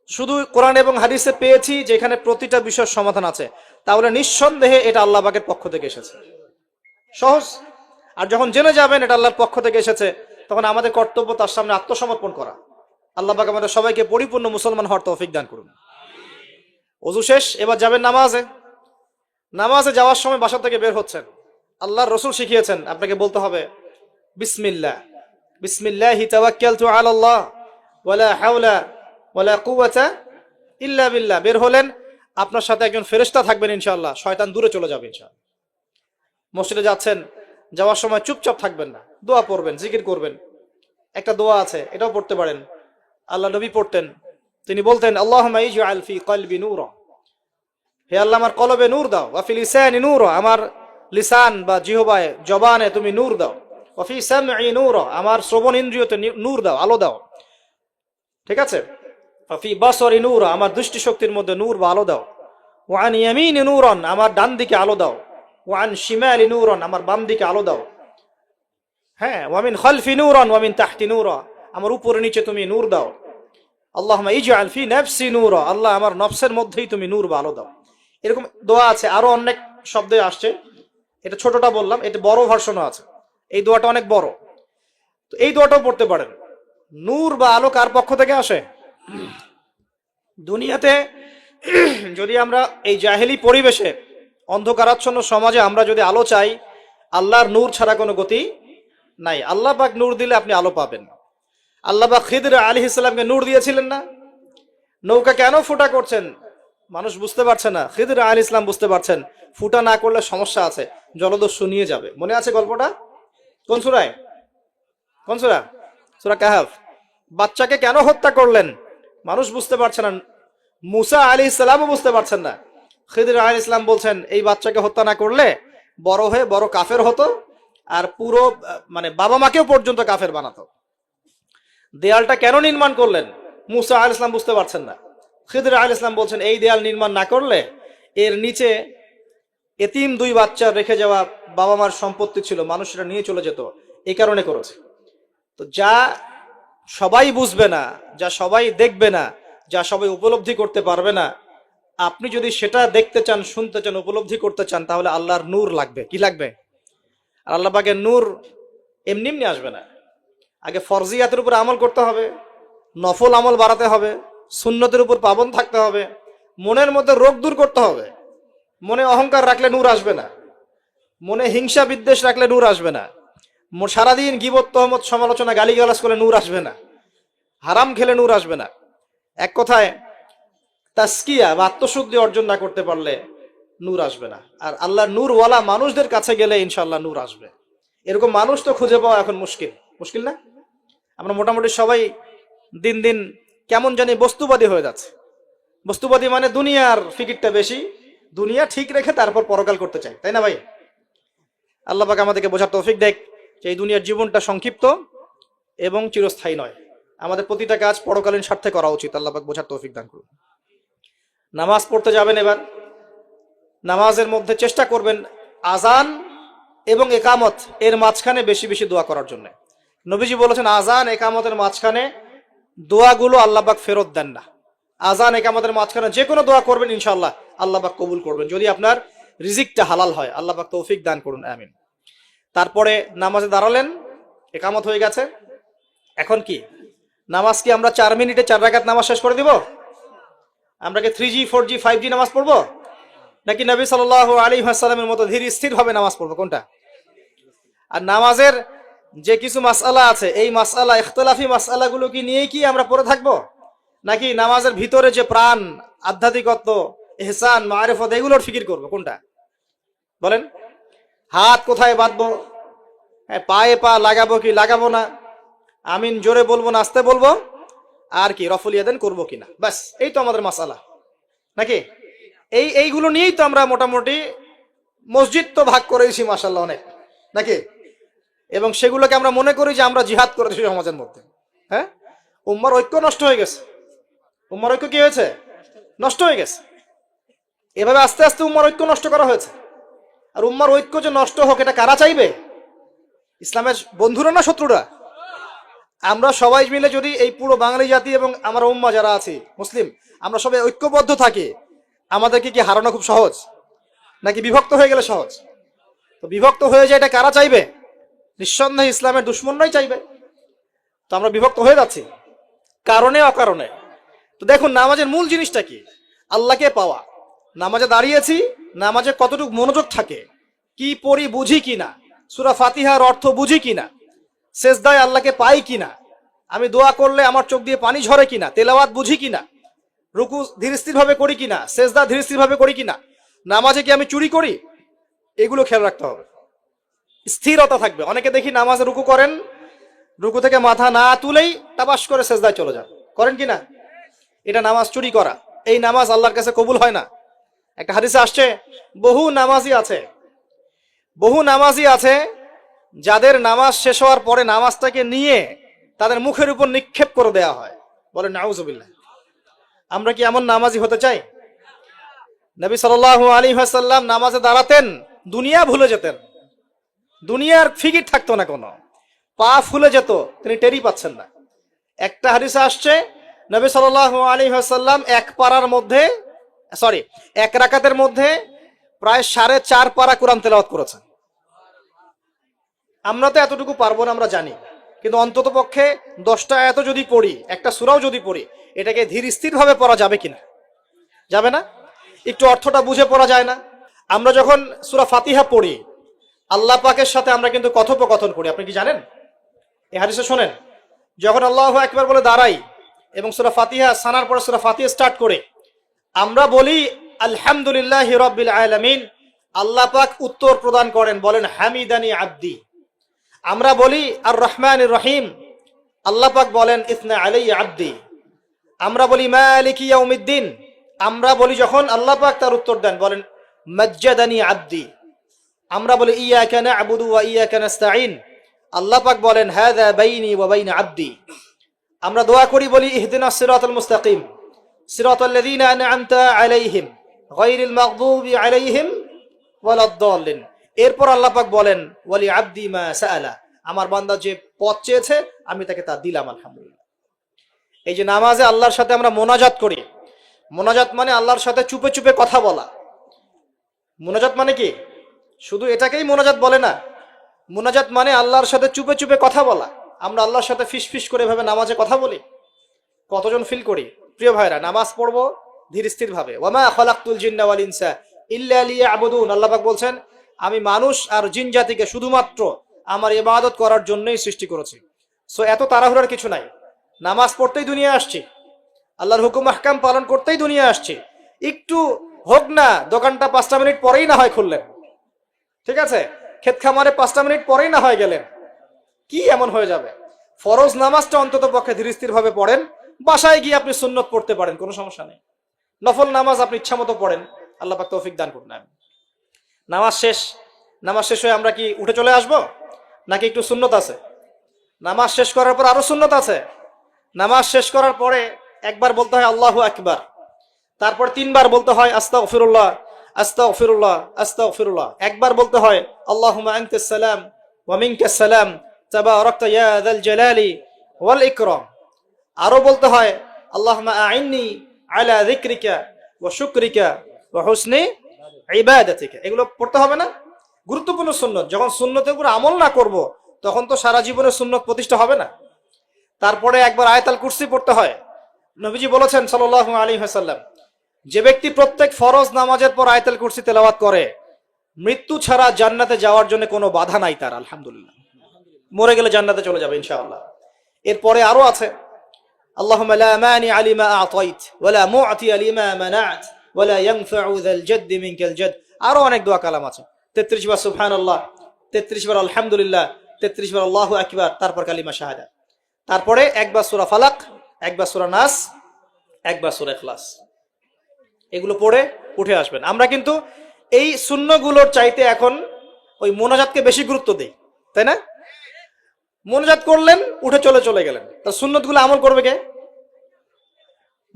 শুধু কোরআন এবং হাদিসে পেয়েছি যেখানে প্রতিটা বিষয়ের সমাধান আছে, তাহলে নিঃসন্দেহে এটা আল্লাহ পাকের পক্ষ থেকে এসেছে, সহজ। আর যখন জেনে যাবেন এটা আল্লাহর পক্ষ থেকে এসেছে, তখন আমাদের কর্তব্য তার সামনে আত্মসমর্পণ করা। আল্লাহ পাক আমাদের সবাইকে পরিপূর্ণ মুসলমান হওয়ার তৌফিক দান করুন। ওযু শেষ, এবার যাবেন নামাজে। নামাজে যাওয়ার সময় বাসা থেকে বের হচ্ছেন, আল্লাহর রাসূল শিখিয়েছেন আপনাকে বলতে হবে বিসমিল্লাহ, বিসমিল্লাহি তাওয়াক্কালতু আলাল্লাহ ওয়ালা হাওলা ওয়ালা কুওয়াতা ইল্লা বিল্লাহ। বের হলেন, আপনার সাথে একজন ফেরেশতা থাকবেন ইনশাআল্লাহ, শয়তান দূরে চলে যাবে ইনশাআল্লাহ। মসজিদে যাচ্ছেন, যাওয়ার সময় চুপচাপ থাকবেন না, দোয়া পড়বেন, জিকির করবেন। একটা দোয়া আছে, এটাও পড়তে পারেন, আল্লাহ নবী পড়তেন। তিনি বলতেন আল্লাহুম্মা ইজআল ফি কলবি নূরা, হে আল্লাহ আমার কলবে নূর দাও, ওয়া ফি লিসানি নূরা, আমার লিসান বা জিহবায় জবানে তুমি নূর দাও, ওয়া ফি সামঈ নূরা, আমার শ্রবণ ইন্দ্রিয়তে নূর দাও, আলো দাও, ঠিক আছে, ওয়া ফি বাসরি নূরা, আমার দৃষ্টি শক্তির মধ্যে নূর বা আলো দাও, ওয়া আন ইয়ামিনি নূরান, আমার ডান দিকে আলো দাও, ওয়া আন শিমালি নূরান, আমার বাম দিকে আলো দাও, হ্যাঁ, ওয়া মিন খালফি নূরান ওয়া মিন তাহতি নূরা, আমার উপরে নিচে তুমি নূর দাও। আল্লাহুম্মা ইজআল ফি নাফসি নূরা, আল্লাহ আমার নফসের মধ্যেই তুমি নূর বা আলো দাও। এরকম দোয়া আছে, আরো অনেক শব্দে আসছে, এটা ছোটটা বললাম, এটা বড় ভার্সনও আছে, এই দোয়াটা অনেক বড়, তো এই দোয়াটাও পড়তে পারেন। নূর বা আলো কার পক্ষ থেকে আসে? দুনিয়াতে যদি আমরা এই জাহেলি পরিবেশে, অন্ধকারাচ্ছন্ন সমাজে আমরা যদি আলো চাই, আল্লাহর নূর ছাড়া কোনো গতি নাই। আল্লাহ পাক নূর দিলে আপনি আলো পাবেন। আল্লাহ পাক খিদর আলাইহিস সালামকে নূর দিয়েছিলেন না? নৌকা কেন ফুটা করছেন মানুষ বুঝতে পারছে না, খিদর আলাইহিস সালাম বুঝতে পারছেন ফুটা না করলে সমস্যা আছে, জলদস্যু নিয়ে যাবে। মনে আছে গল্পটা? কোন সূরায়? কোন সূরা? সূরা কাহফ। বাচ্চাকে কেন হত্যা করলেন মানুষ বুঝতে পারছে না, মুসা আলাইহিস সালামও বুঝতে পারছেন না। খিদর আলাইহিস সালাম বলছেন এই বাচ্চাকে হত্যা না করলে বড় হয়ে বড় কাফের হতো, আর পুরো মানে বাবা মাকেও পর্যন্ত কাফের বানাতো। দেয়ালটা কেন নির্মাণ করলেন মুসা আলাইহিস সালাম বুঝতে পারছেন না। খিদর আলাইহিস সালাম বলছেন এই দেয়াল নির্মাণ না করলে এর নিচে এতিম 2 বাচ্চা রেখে যাওয়া বাবা মার সম্পত্তি ছিল, মানুষরা নিয়ে চলে যেত, এই কারণে করেছে। তো যা সবাই বুঝবে না, যা সবাই দেখবে না, যা সবাই উপলব্ধি করতে পারবে না, আপনি যদি সেটা দেখতে চান, শুনতে চান, উপলব্ধি করতে চান, তাহলে আল্লাহর নূর লাগবে। কি লাগবে? আর আল্লাহ পাকের নূর এমনি এমনি আসবে না। আগে ফরজিয়াতের উপর আমল করতে হবে, নফল আমল বাড়াতে হবে, সুন্নতের উপর পাবন থাকতে হবে, মনের মধ্যে রোগ দূর করতে হবে। মনে অহংকার রাখলে নূর আসবে না, মনে হিংসা বিদ্বেষ রাখলে নূর আসবে না, সারাদিন গীবত তহমত সমালোচনা গালিগালাজ করলে নূর আসবে না, হারাম খেলে নূর আসবে না। এক কথায় তাসকিয়া বা আত্মশুদ্ধি অর্জন না করতে পারলে নূর আসবে না। আর আল্লাহর নূরওয়ালা মানুষদের কাছে গেলে ইনশাআল্লাহ নূর আসবে। এরকম মানুষ তো খুঁজে পাওয়া এখন মুশকিল, মুশকিল না? আমরা মোটামুটি সবাই দিন দিন কেমন জানি বস্তুবাদী হয়ে যাচ্ছে। বস্তুবাদী মানে দুনিয়ার ফিকিরটা বেশি, দুনিয়া ঠিক রেখে তারপর পরকাল করতে চাই, তাই না ভাই? আল্লাহ পাক আমাদেরকে বোঝার তৌফিক দেখ যে এই দুনিয়ার জীবনটা সংক্ষিপ্ত এবং চিরস্থায়ী নয়। আমাদের প্রতিটা কাজ পরকালীন স্বার্থে করা উচিত। আল্লাহ পাক বোঝার তৌফিক দান করুন। নামাজ পড়তে যাবেন, এবার নামাজের মধ্যে চেষ্টা করবেন আজান এবং একামত এর মাঝখানে বেশি বেশি দোয়া করার জন্য। নবীজি বলেছেন আজান একামতের মাঝখানে দোয়াগুলো আল্লাহ পাক ফেরত দেন না। আজান একামতের মাঝখানে যে কোনো দোয়া করবেন ইনশাআল্লাহ আল্লাহ পাক কবুল করবেন, যদি আপনার রিজিকটা হালাল হয়। আল্লাহ পাক তৌফিক দান করুন, আমিন। তারপরে নামাজে দাঁড়ালেন, একামত হয়ে গেছে, এখন কি নামাজ কি আমরা 4 মিনিটে 4 রাকাত নামাজ শেষ করে দিব? আমরা কি 3G 4G 5G নামাজ পড়বো, নাকি নবী সাল্লাল্লাহু আলাইহি ওয়াসাল্লামের মতো ধীর স্থির ভাবে নামাজ পড়বো? কোনটা? আর নামাজের যে কিছু মাসআলা আছে, এই মাসআলা ইখতিলাফি মাসআলাগুলো কি নিয়ে কি আমরা পড়ে থাকবো, নাকি নামাজের ভিতরে যে প্রাণ, আধ্যাত্মিকত্ব, ইহসান, মারিফত এগুলোর ফিকির করবো? কোনটা বলেন? হাত কোথায় বাঁধবো, পায়ে পা লাগাবো কি লাগাবো না, আমিন জোরে বলবো না আস্তে বলবো, আর কি রফুল ইয়াদান করবো কিনা, ব্যাস এই তো আমাদের মাসআলা, নাকি? এইগুলো নিয়েই তো আমরা মোটামুটি মসজিদ তো ভাগ করেছি মাশাআল্লাহ অনেক, নাকি? এবং সেগুলোকে আমরা মনে করি যে আমরা জিহাদ করেছি সমাজের মধ্যে। হ্যাঁ, উম্মার ঐক্য নষ্ট হয়ে গেছে। উম্মার ঐক্য কি হয়েছে? নষ্ট হয়ে গেছে। এভাবে আস্তে আস্তে উম্মার ঐক্য নষ্ট করা হয়েছে। আর উম্মার ঐক্য যে নষ্ট হোক এটা কারা চাইবে? ইসলামের বন্ধুরা না শত্রুরা? আমরা সবাই মিলে যদি এই পুরো বাঙালি জাতি এবং আমরা উম্মা যারা আছি মুসলিম, আমরা সবাই ঐক্যবদ্ধ থাকি, আমাদেরকে কি হারানো খুব সহজ, নাকি বিভক্ত হয়ে গেলে সহজ? তো বিভক্ত হয়ে যায় এটা কারা চাইবে? নিঃসন্দেহে ইসলামের দুশ্মনরাই চাইবে। তো আমরা বিভক্ত হয়ে যাচ্ছি কারণে অকারণে। তো দেখুন নামাজের মূল জিনিসটা কি? আল্লাহকে পাওয়া। নামাজে দাঁড়িয়েছি, নামাজে কতটুকু মনোযোগ থাকে, কি পড়ি বুঝি কিনা, সূরা ফাতিহার অর্থ বুঝি কিনা, সেজদায় আল্লাহকে পাই কিনা, আমি দোয়া করলে আমার চোখ দিয়ে পানি ঝরে কিনা, তেলাওয়াত বুঝি কিনা, রুকু ধীরস্থির ভাবে করি কিনা, সেজদা ধীরস্থির ভাবে করি কিনা, নামাজে কি আমি চুরি করি, এগুলো খেয়াল রাখতে হবে। স্থিরতা থাকবে। অনেকে দেখি নামাজে রুকু করেন, রুকু থেকে মাথা না তুলেই তাবাস করে সেজদায় চলে যান, করেন কিনা? এটা নামাজ চুরি করা। এই নামাজ আল্লাহর কাছে কবুল হয় না। একটা হাদিসে আসছে বহু নামাজি আছে যাদের নামাজ শেষ হওয়ার পরে নামাজটাকে নিয়ে তাদের মুখের উপর নিক্ষেপ করে দেয়া হয়। বলেন নাউজুবিল্লাহ। আমরা কি এমন নামাজি হতে চাই? নবী সাল্লাল্লাহু আলাইহি ওয়াসাল্লাম নামাজে দাঁড়াতেন, দুনিয়া ভুলে যেতেন, দুনিয়ার ফিকির থাকতো না, কোনো পা ফুলে যেত, তিনি টেরি পাচ্ছেন না। একটা হাদিসে আসছে নবী সাল্লাল্লাহু আলাইহি ওয়াসাল্লাম এক রাকাতের মধ্যে প্রায় 4.5 পারা কোরআন তেলাওয়াত করেছেন। আমরা তো এতটুকু পারবো না, আমরা জানি, কিন্তু অন্তত পক্ষে 10টা আয়াত যদি পড়ি, একটা সূরাও যদি পড়ি, এটাকে ধীর স্থির ভাবে পড়া যাবে কিনা? যাবে না? একটু অর্থটা বুঝে পড়া যায় না? আমরা যখন সূরা ফাতিহা পড়ি, আল্লাহ পাকের সাথে আমরা কিন্তু কথোপকথন করি। আপনি কি জানেন? এই হাদিসে শোনেন, যখন আল্লাহু আকবার বলে দাঁড়াই এবং সূরা ফাতিহা সানার পরে সূরা ফাতিহা স্টার্ট করে আমরা বলি আলহামদুলিল্লাহি রাব্বিল আলামিন, আল্লাহ পাক উত্তর প্রদান করেন, বলেন হামিদানি আব্দি। আমরা বলি আর রহমানির রহিম, আল্লাহ পাক বলেন ইসনা আলাইয়া আব্দি। আমরা বলি মালিকি ইয়াউমিদ্দিন, আমরা বলি যখন আল্লাহ পাক তার উত্তর দেন, বলেন মাজ্জাদানি আব্দি। আমরা বলি ইয়াকা না'বুদু ওয়া ইয়াকা নাস্তাঈন, আল্লাহ পাক বলেন হাযা বাইনি ওয়া বাইনা আব্দি। আমরা দোয়া করি, বলি ইহদিনাস সিরাতাল মুস্তাকিম সিরাতাল লাযীনা আন'আমতা আলাইহিম গায়রিল মাগদুবি আলাইহিম ওয়ালাদ-দাল্লিন। এরপর আল্লাহ পাক বলেন ওয়ালি আবদি মা সাআলা, আমার বান্দা যে পথ চেয়েছে আমি তাকে তা দিলাম আলহামদুলিল্লাহ। এই যে নামাজে আল্লাহর সাথে আমরা মোনাজাত করি, মোনাজাত মানে আল্লাহর সাথে চুপে চুপে কথা বলা। মোনাজাত মানে কি? শুধু এটাকেই মোনাজাত বলে না, মোনাজাত মানে আল্লাহর সাথে চুপে চুপে কথা বলা। আমরা আল্লাহর সাথে ফিস ফিস করে ভাবে নামাজে কথা বলি, কতজন ফিল করি? প্রিয় ভাইরা, নামাজ পড়বো ধীর স্থির ভাবে। ওয়ামা খালাকতুল জিন্না ওয়াল ইনসা ইল্লা লিয়াবুদুন, আল্লাহ পাক বলছেন আমি মানুষ আর জিন জাতিকে শুধুমাত্র আমার ইবাদত করার জন্যই সৃষ্টি করেছি। সো এত তাড়াহুড়ার কিছু নাই, নামাজ পড়তেই দুনিয়া আসছি, আল্লাহর হুকুম আহকাম পালন করতেই দুনিয়া আসছি। একটু হোক না দোকানটা 5টা মিনিট পরেই না হয় খুললেন, ঠিক আছে, ক্ষেত খামারে 5টা মিনিট পরেই না হয় গেলেন, কি এমন হয়ে যাবে? ফরজ নামাজটা অন্তত পক্ষে ধীর স্থির ভাবে পড়েন, বাসায় গিয়ে আপনি সুন্নত পড়তে পারেন, কোনো সমস্যা নেই। নফল নামাজ আপনি ইচ্ছা মতো পড়েন, আল্লাহ পাক তৌফিক দান করুন। নামাজ শেষ, নামাজ শেষ হয়ে আমরা কি উঠে চলে আসব, নাকি একটু সুন্নত আছে? নামাজ শেষ করার পর আরো সুন্নত আছে। নামাজ শেষ করার পরে একবার বলতে হয় আল্লাহু আকবার, তারপর 3বার বলতে হয় আস্তাগফিরুল্লাহ আস্তাগফিরুল্লাহ আস্তাগফিরুল্লাহ, একবার বলতে হয় আল্লাহুম্মা আনতাস সালাম ওয়া মিনকাস সালাম তাবারাকতা ইয়া যাল জালালি ওয়াল ইকরাম, আরো বলতে হয় আল্লাহুম্মা আইন্নি আলা যিকরিকা ওয়া শুকরিকা ওয়া হুসনি ইবাদাতিকা। এগুলো পড়তে হবে না? গুরুত্বপূর্ণ সুন্নত। যখন সুন্নতের উপর আমল না করব তখন তো সারা জীবনে সুন্নত প্রতিষ্ঠা হবে না। তারপরে একবার আয়াতুল কুরসি পড়তে হয়। নবীজি বলেছেন সাল্লাল্লাহু আলাইহি ওয়াসাল্লাম, যে ব্যক্তি প্রত্যেক ফরজ নামাজের পর আয়াতুল কুরসি তেলাওয়াত করে মৃত্যু ছাড়া জান্নাতে যাওয়ার জন্য কোনো বাধা নাই তার, আলহামদুলিল্লাহ। মরে গেলে জান্নাতে চলে যাবে ইনশাআল্লাহ। এরপরে আরো আছে আল্লাহুম্মা লা মানি লিমা আ'তাইত ওয়া লা মু'তি লিমা মানা'ত ওয়া লা ইয়ানফা'ু যাল জাদ্দি মিনকাল জাদ। আরো অনেক দোয়া কালাম আছে। 33 বার সুবহানাল্লাহ, 33 বার আলহামদুলিল্লাহ, 33 বার আল্লাহু আকবার, তারপর কালিমা শাহাদা, তারপরে একবার সূরা ফালাক, একবার সূরা নাস, একবার সূরা ইখলাস। এগুলো পড়ে উঠে আসবেন। আমরা কিন্তু এই সুন্নগুলোর চাইতে এখন ওই মোনাজাতকে বেশি গুরুত্ব দেই, তাই না? মোনাজাত করলেন, উঠে চলে গেলেন, তা সুন্নতগুলো আমল করবে কে?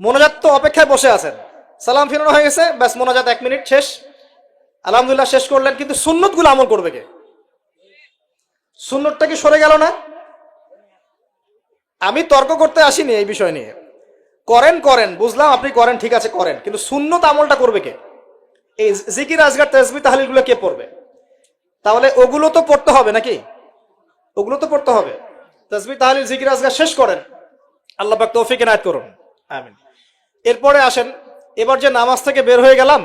মোনাজাত তো অপেক্ষায় বসে আছেন, সালাম ফিরানো হয়ে গেছে, ব্যাস মোনাজাত 1 মিনিট শেষ, আলহামদুলিল্লাহ শেষ করলেন, কিন্তু সুন্নতগুলো আমল করবে কে? সুন্নতটা কি সরে গেল না? আমি তর্ক করতে আসিনি এই বিষয় নিয়ে, করেন বুঝলাম, আপনি করেন, ঠিক আছে করেন, কিন্তু সুন্নত আমলটা করবে কে? এই জিকির আজগার তাসবিহ তাহলিল গুলো কে পড়বে? তাহলে ওগুলো তো পড়তে হবে নাকি? ওগুলো তো পড়তে হবে। তাসবিহ তাহলিল জিকির আজগার শেষ করেন, আল্লাহ পাক তৌফিক এনায়েত করুন, আমিন। এরপরে আসেন, এবার যে নামাজ থেকে বের হয়ে গেলাম,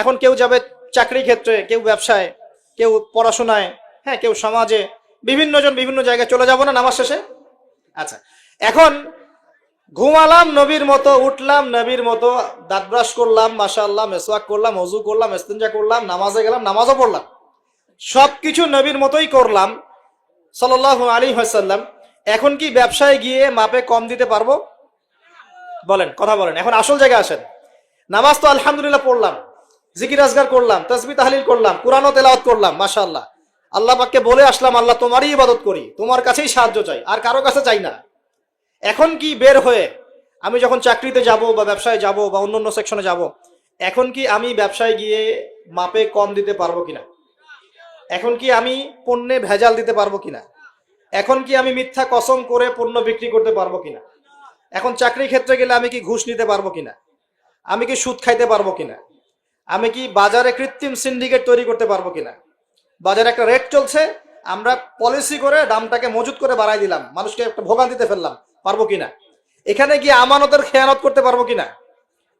এখন কেউ যাবে চাকরি ক্ষেত্রে, কেউ ব্যবসায়, কেউ পড়াশোনায়, হ্যাঁ, কেউ সমাজে, বিভিন্ন জন বিভিন্ন জায়গায় চলে যাব না নামাজ শেষে? আচ্ছা, এখন ঘুমালাম নবীর মতো, উঠলাম নবীর মতো, দাঁত ব্রাশ করলাম, মাশাআল্লাহ, মেসওয়াক করলাম, ওযু করলাম, ইস্তিনজা করলাম, নামাজে গেলাম, নামাজও পড়লাম, সবকিছু নবীর মতোই করলাম সাল্লাল্লাহু আলাইহি ওয়াসাল্লাম। এখন কি ব্যবসায় গিয়ে মাপে কম দিতে পারবো? বলেন, কথা বলেন। এখন আসল জায়গায় আসেন। নামাজ তো আলহামদুলিল্লাহ পড়লাম, জিকির আজগার করলাম, তাসবিহ তাহলিল করলাম, কুরআনও তেলাওয়াত করলাম, মাশাআল্লাহ, আল্লাহ পাককে বলে আসলাম আল্লাহ তোমারই ইবাদত করি, তোমার কাছেই সাহায্য চাই, আর কারো কাছে চাই না। এখন কি বের হয়ে আমি যখন চাকরিতে যাব বা ব্যবসায় যাব বা অন্য সেকশনে যাব, এখন কি আমি ব্যবসায় গিয়ে মাপে কম দিতে পারবো কিনা? এখন কি আমি পণ্যে ভেজাল দিতে পারবো কিনা? এখন কি আমি মিথ্যা কসম করে পণ্য বিক্রি করতে পারবো কিনা? এখন চাকরি ক্ষেত্রে গেলে আমি কি ঘুষ নিতে পারবো কিনা? আমি কি সুদ খাইতে পারবো কিনা? আমি কি বাজারে কৃত্রিম সিন্ডিকেট তৈরি করতে পারবো কিনা? বাজারে একটা রেট চলছে, আমরা পলিসি করে দামটাকে মজুত করে বাড়াই দিলাম, মানুষকে একটা ভোগান্তিতে ফেললাম, পারবো কিনা? এখানে গিয়ে আমানতের খেয়ানত করতে পারবো কিনা?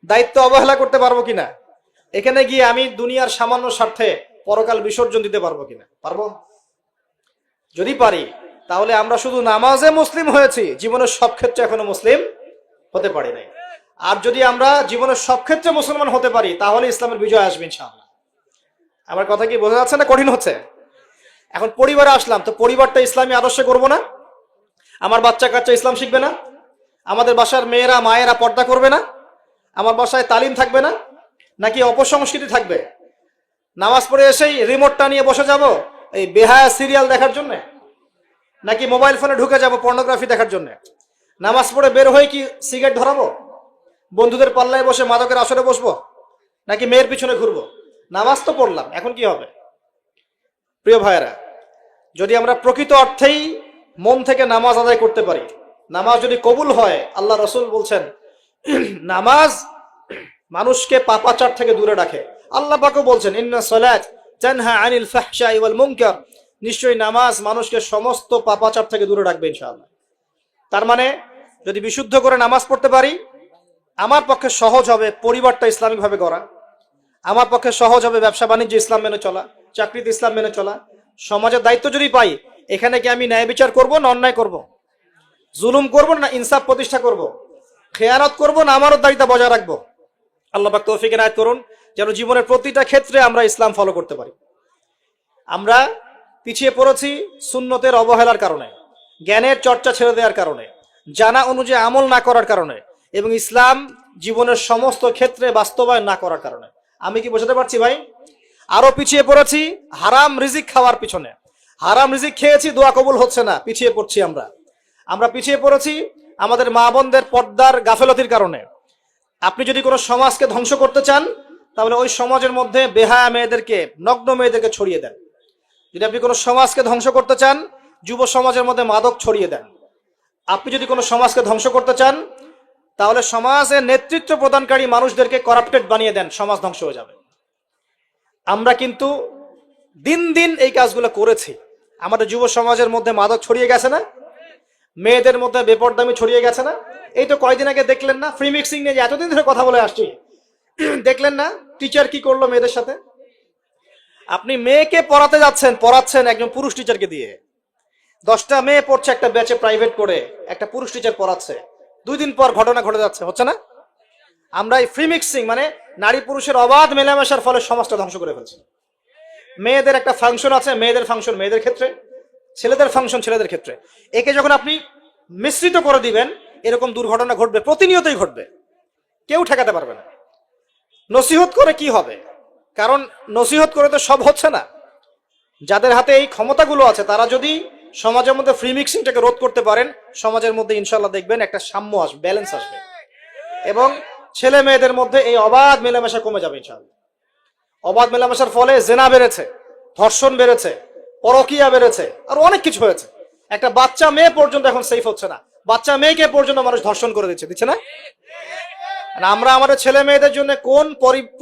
দায়িত্ব অবহেলা করতে পারবো কিনা? এখানে গিয়ে আমি দুনিয়ার সামান্য স্বার্থে পরকাল বিসর্জন দিতে পারবো কিনা? পারবো? যদি পারি তাহলে আমরা শুধু নামাজে মুসলিম হয়েছি, জীবনের সব ক্ষেত্রে এখনো মুসলিম হতে পারি নাই। আর যদি আমরা জীবনের সব ক্ষেত্রে মুসলমান হতে পারি তাহলে ইসলামের বিজয় আসবে ইনশাআল্লাহ। আমার কথা কি বোঝা যাচ্ছে না কঠিন হচ্ছে? এখন পরিবারে আসলাম, তো পরিবারটা ইসলামী আদর্শে করবো না? আমার বাচ্চা কাচ্চা ইসলাম শিখবে না? আমাদের বাসার মেয়েরা মায়েরা পর্দা করবে না? আমার বাসায় তালিম থাকবে না? নাকি অপসংস্কৃতি থাকবে? নামাজ পড়ে এসেই রিমোটটা নিয়ে বসে যাব এই বেহায়া সিরিয়াল দেখার জন্য, নাকি মোবাইল ফোনে ঢুকে যাব পর্নোগ্রাফি দেখার জন্য? নামাজ পড়ে বের হয়ে কি সিগারেট ধরাবো? বন্ধুদের পাল্লায় বসে মাদকের আসরে বসবো? নাকি মেয়ের পিছনে ঘুরবো? নামাজ তো পড়লাম, এখন কি হবে? প্রিয় ভাইয়েরা, যদি আমরা প্রকৃত অর্থেই মন থেকে নামাজ আদায় করতে পারি, নামাজ যদি কবুল হয়, আল্লাহ রসুল বলছেন নামাজ মানুষকে পাপাচার থেকে দূরে রাখে। আল্লাহ পাকও বলছেন ইন্না সালাত তানহা আনিল ফাহশাই ওয়াল মুনকার, নিশ্চয়ই নামাজ মানুষকে সমস্ত পাপাচার থেকে দূরে রাখবে ইনশাআল্লাহ। তার মানে যদি বিশুদ্ধ করে নামাজ পড়তে পারি, আমার পক্ষে সহজ হবে পরিবারটা ইসলামিক ভাবে গড়া, আমার পক্ষে সহজ হবে ব্যবসা বাণিজ্য ইসলাম মেনে চলা, চাকরিতে ইসলাম মেনে চলা। সমাজের দায়িত্ব যদি পাই, এখানে কি আমি ন্যায় বিচার করব না অন্যায় করব, জুলুম করব না ইনসাফ প্রতিষ্ঠা করব, খেয়ানত করব না আমানতদারিতা বজায় রাখবো? আল্লাহ পাক তৌফিক এনায়েত করুন যেন জীবনের প্রতিটা ক্ষেত্রে আমরা ইসলাম ফলো করতে পারি। আমরা পিছিয়ে পড়েছি সুন্নতের অবহেলার কারণে, জ্ঞানের চর্চা ছেড়ে দেওয়ার কারণে, জানা অনুযায়ী আমল না করার কারণে, এবং ইসলাম জীবনের সমস্ত ক্ষেত্রে বাস্তবায়ন না করার কারণে। আমি কি বোঝাতে পারছি ভাই? আরো পিছিয়ে পড়েছি হারাম রিজিক খাওয়ার পিছনে। হারাম রিজিক খেয়েছি, দোয়া কবুল হচ্ছে না, পিছিয়ে পড়ছি আমরা। আমরা পিছিয়ে পড়েছি আমাদের মা বোনদের পর্দার গাফেলতির কারণে। আপনি যদি কোনো সমাজকে ধ্বংস করতে চান, তাহলে ওই সমাজের মধ্যে বেহায়া মেয়েদেরকে, নগ্ন মেয়েদেরকে ছড়িয়ে দেন। যদি আপনি কোনো সমাজকে ধ্বংস করতে চান, যুব সমাজের মধ্যে মাদক ছড়িয়ে দেন। আপনি যদি কোনো সমাজকে ধ্বংস করতে চান, তাহলে সমাজের নেতৃত্ব প্রদানকারী মানুষদেরকে করাপ্টেড বানিয়ে দেন, সমাজ ধ্বংস হয়ে যাবে। আমরা কিন্তু দিন দিন এই কাজগুলো করেছি। আমাদের যুব সমাজের মধ্যে মাদক ছড়িয়ে গেছে না, মেয়েদের মধ্যে বেপরদামি ছড়িয়ে গেছে না। এই তো কয়দিন আগে দেখলেন না, ফ্রি মিক্সিং নিয়ে যে এতদিন ধরে কথা বলে আসছি, দেখলেন না টিচার কি করলো মেয়েদের সাথে? আপনি মেয়েকে পড়াচ্ছেন একজন পুরুষ টিচারকে দিয়ে। 10টা মেয়ে পড়ছে একটা ব্যাচে প্রাইভেট করে, একটা পুরুষ টিচার পড়াচ্ছে। 2 দিন পর ঘটনা ঘটে যাচ্ছে, হচ্ছে না? আমরা এই ফ্রি মিক্সিং মানে নারী পুরুষের অবাধ মেলামেশার ফলে সমাজটা ধ্বংস করে ফেলছি। মেয়েদের একটা ফাংশন আছে, মেয়েদের ফাংশন মেয়েদের ক্ষেত্রে, ছেলেদের ফাংশন ছেলেদের ক্ষেত্রে। একে যখন আপনি মিশ্রিত করে দিবেন, এরকম দুর্ঘটনা ঘটবে, প্রতিনিয়তই ঘটবে, কেউ ঠেকাতে পারবে না। নসিহত করে কি হবে? কারণ নসিহত করে তো সব হচ্ছে না। যাদের হাতে এই ক্ষমতাগুলো আছে, তারা যদি সমাজের মধ্যে ফ্রি মিক্সিংটাকে রোধ করতে পারেন, সমাজের মধ্যে ইনশাল্লাহ দেখবেন একটা সাম্য আসবে, ব্যালেন্স আসবে, এবং ছেলে মেয়েদের মধ্যে এই অবাধ মেলামেশা কমে যাবে ইনশাল্লাহ। অবাধ মেলামেশার ফলে জেনা বেড়েছে, ধর্ষণ বেড়েছে, পরকিয়া বেড়েছে, আর অনেক কিছু হয়েছে। একটা বাচ্চা মেয়ে পর্যন্ত এখন সেফ হচ্ছে না, বাচ্চা মেয়েকে পর্যন্ত মানুষ ধর্ষণ করে দিচ্ছে না? আমরা আমাদের ছেলে মেয়েদের জন্য কোন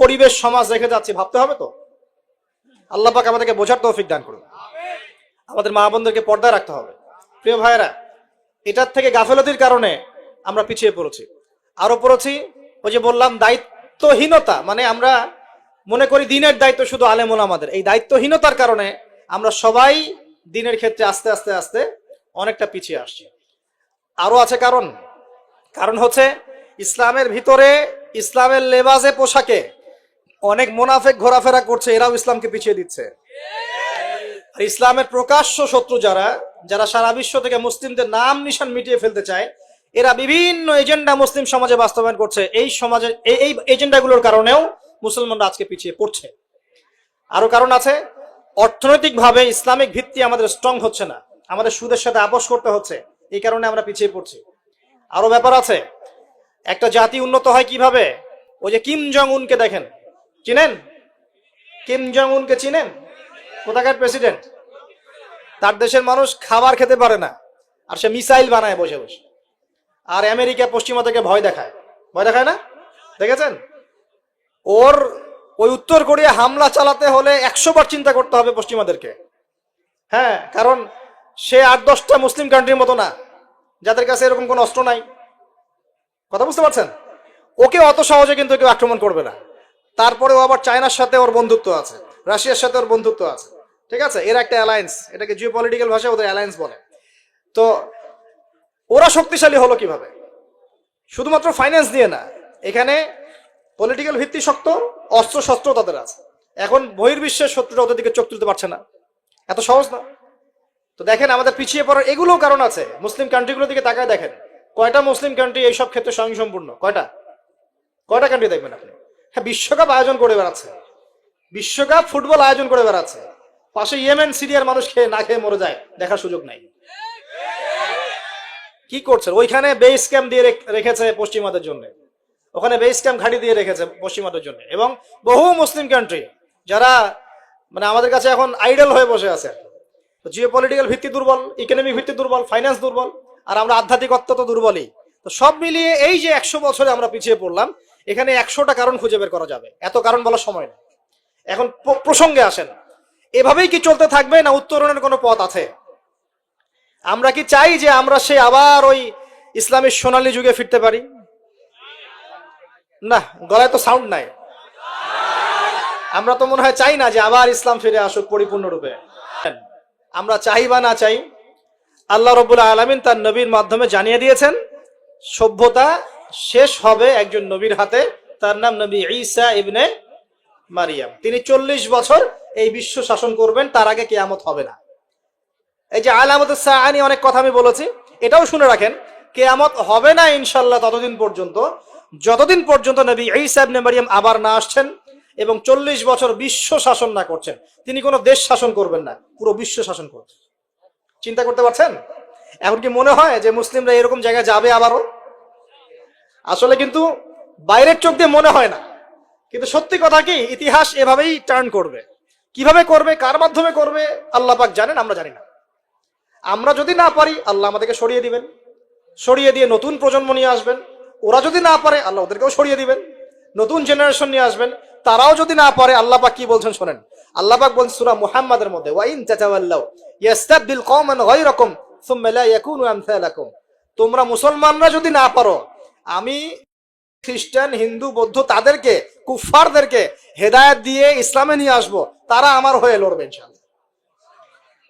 পরিবেশ সমাজ রেখে যাচ্ছি ভাবতে হবে তো। আল্লাহ পাক আমাদেরকে বোঝার তৌফিক দান করুন। আমাদের মা বোনদেরকে পর্দায় রাখতে হবে। প্রিয় ভাইয়েরা, এটার থেকে গাফেলতির কারণে আমরা পিছিয়ে পড়েছি। আরো পড়েছি ওই যে বললাম দায়িত্বহীনতা, মানে আমরা মনে করি দিনের দায়িত্ব শুধু আলেম ওলামাদের। এই দায়িত্বহীনতার কারণে আমরা সবাই দিনের ক্ষেত্রে আস্তে আস্তে আস্তে অনেকটা পিছিয়ে আসছি। আরো আছে কারণ হচ্ছে ইসলামের ভিতরে, ইসলামের লেবাসে পোশাকে অনেক মুনাফিক ঘোরাফেরা করছে, এরাও ইসলামকে পিছিয়ে দিচ্ছে। আর ইসলামের প্রকাশ্য শত্রু যারা সারা বিশ্ব থেকে মুসলিমদের নাম নিশান মিটিয়ে ফেলতে চায়, এরা বিভিন্ন এজেন্ডা মুসলিম সমাজে বাস্তবায়ন করছে। এই সমাজের এই এজেন্ডাগুলোর কারণেও মুসলমানরা আজকে পিছিয়ে পড়ছে। আরো কারণ আছে, অর্থনৈতিকভাবে ইসলামিক ভিত্তি আমাদের স্ট্রং হচ্ছে না, আমাদের সুদের সাথে আপোষ করতে হচ্ছে, এই কারণে আমরা পিছিয়ে পড়ছি। আরো ব্যাপার আছে, একটা জাতি উন্নত হয় কিভাবে? ওই যে কিম জং উনকে দেখেন, চিনেন? কিম জং উনকে চিনেন? কোথাকার প্রেসিডেন্ট? তার দেশের মানুষ খাবার খেতে পারে না, আর সে মিসাইল বানায় বসে বসে। আর আমেরিকা পশ্চিমা থেকে ভয় দেখায় না? দেখেছেন? ওর ওই উত্তর কোরিয়া হামলা চালাতে হলে 100 বার চিন্তা করতে হবে পশ্চিমাদেরকে। হ্যাঁ, কারণ সে 8-10টা মুসলিম কান্ট্রির মতো না, যাদের কাছে এরকম কোনো অস্ত্র নাই। কথা বুঝতে পারছেন? ওকে অত সহজে কিন্তু কেউ আক্রমণ করবে না। তারপরেও আবার চায়নার সাথে ওর বন্ধুত্ব আছে, রাশিয়ার সাথে ওর বন্ধুত্ব আছে, ঠিক আছে? এর একটা অ্যালায়েন্স, এটাকে জিও পলিটিক্যাল ভাষায় ওদের অ্যালায়েন্স বলে। তো ওরা শক্তিশালী হলো কিভাবে? শুধুমাত্র ফাইন্যান্স দিয়ে না, এখানে পলিটিক্যাল ভিত্তি শক্ত, অস্ত্র শস্ত্র তাদের আছে। এখন বহির্বিশ্বের শত্রুরা ওদের দিকে চোখ তুলতে পারছে না, এত সহজ না। তো দেখেন আমাদের পিছিয়ে পড়ার এগুলোও কারণ আছে। মুসলিম কান্ট্রিগুলোর দিকে তাকায় দেখেন, কয়টা মুসলিম কান্ট্রি এইসব ক্ষেত্রে স্বয়ংসম্পূর্ণ? কয়টা কান্ট্রি দেখবেন আপনি? হ্যাঁ, বিশ্বকাপ আয়োজন করে বেড়াচ্ছে, বিশ্বকাপ ফুটবল আয়োজন করে বেড়াচ্ছে, পাশে ইয়েমেন সিরিয়ার মানুষ না খেয়ে মরে যায়, দেখার সুযোগ নাই। কি করছে? ওইখানে বেস ক্যাম্প দিয়ে রেখেছে পশ্চিমাদের জন্য, ওখানে বেস ক্যাম্প ঘাঁটি দিয়ে রেখেছে পশ্চিমাদের জন্য। এবং বহু মুসলিম কান্ট্রি যারা মানে আমাদের কাছে এখন আইডল হয়ে বসে আছে। জিও পলিটিক্যাল ভিত্তি দুর্বল, ইকোনমিক ভিত্তি দুর্বল, ফাইন্যান্স দুর্বল, আর আমরা আধ্যাত্মিকত্ব তো দুর্বলই। তো সব মিলিয়ে এই যে 100 বছরে আমরা পিছিয়ে পড়লাম, এখানে 100টা কারণ খুঁজে বের করা যাবে, এত কারণ বলার সময় নেই। এখন প্রসঙ্গে আসেন, এভাবেই কি চলতে থাকবে না উত্তরণের কোনো পথ আছে? আমরা কি চাই যে আমরা সে আবার ওই ইসলামের সোনালী যুগে ফিরতে পারি? না, গলায় তো সাউন্ড নাই। আমরা তো মনে হয় চাই না যে আবার ইসলাম ফিরে আসুক পরিপূর্ণরূপে। আমরা চাই বা না চাই, আল্লাহ রাব্বুল আলামিন তার নবীর মাধ্যমে জানিয়ে দিয়েছেন সভ্যতা শেষ হবে একজন নবীর হাতে, তার নাম নবী ঈসা ইবনে মারিয়াম। তিনি 40 বছর এই বিশ্ব শাসন করবেন, তার আগে কিয়ামত হবে না। এই যে আলামাতুস সাআ নিয়ে অনেক কথা আমি বলেছি, এটাও শুনে রাখেন, কিয়ামত হবে না ইনশাআল্লাহ ততদিন পর্যন্ত যতদিন পর্যন্ত নবী ঈসা ইবনে মারিয়াম আবার না আসছেন এবং 40 বছর বিশ্ব শাসন না করছেন। তিনি কোনো দেশ শাসন করবেন না, পুরো বিশ্ব শাসন করছেন। চিন্তা করতে পারছেন? এখন কি মনে হয় যে মুসলিমরা এরকম জায়গায় যাবে আবারও? আসলে কিন্তু বাইরের চোখ দিয়ে মনে হয় না, কিন্তু সত্যি কথা কি, ইতিহাস এভাবেই টার্ন করবে। কিভাবে করবে, কার মাধ্যমে করবে, আল্লাহ পাক জানেন, আমরা জানি না। আমরা যদি না পারি, আল্লাহ আমাদেরকে সরিয়ে দিবেন, সরিয়ে দিয়ে নতুন প্রজন্ম নিয়ে আসবেন। ওরা যদি না পারে, আল্লাহ ওদেরকেও সরিয়ে দিবেন, নতুন জেনারেশন নিয়ে আসবেন। তারাও যদি না পারে, আল্লাহ পাক কি বলছেন শোনেন। আল্লাহ পাক বলছেন সূরা মুহাম্মাদের মধ্যে, ওয়া ইন তাতাওয়াল্লাউ ইয়াস্তাবদিল কওমান গায়রাকুম সুম্মা লা ইয়াকুনু আমসালাকুম। তোমরা মুসলমানরা যদি না পারো, আমি খ্রিস্টান, হিন্দু, বৌদ্ধ তাদেরকে, কুফফারদেরকে হেদায়েত দিয়ে ইসলামে নিয়ে আসবো, তারা আমার হয়ে লড়বে ইনশাআল্লাহ।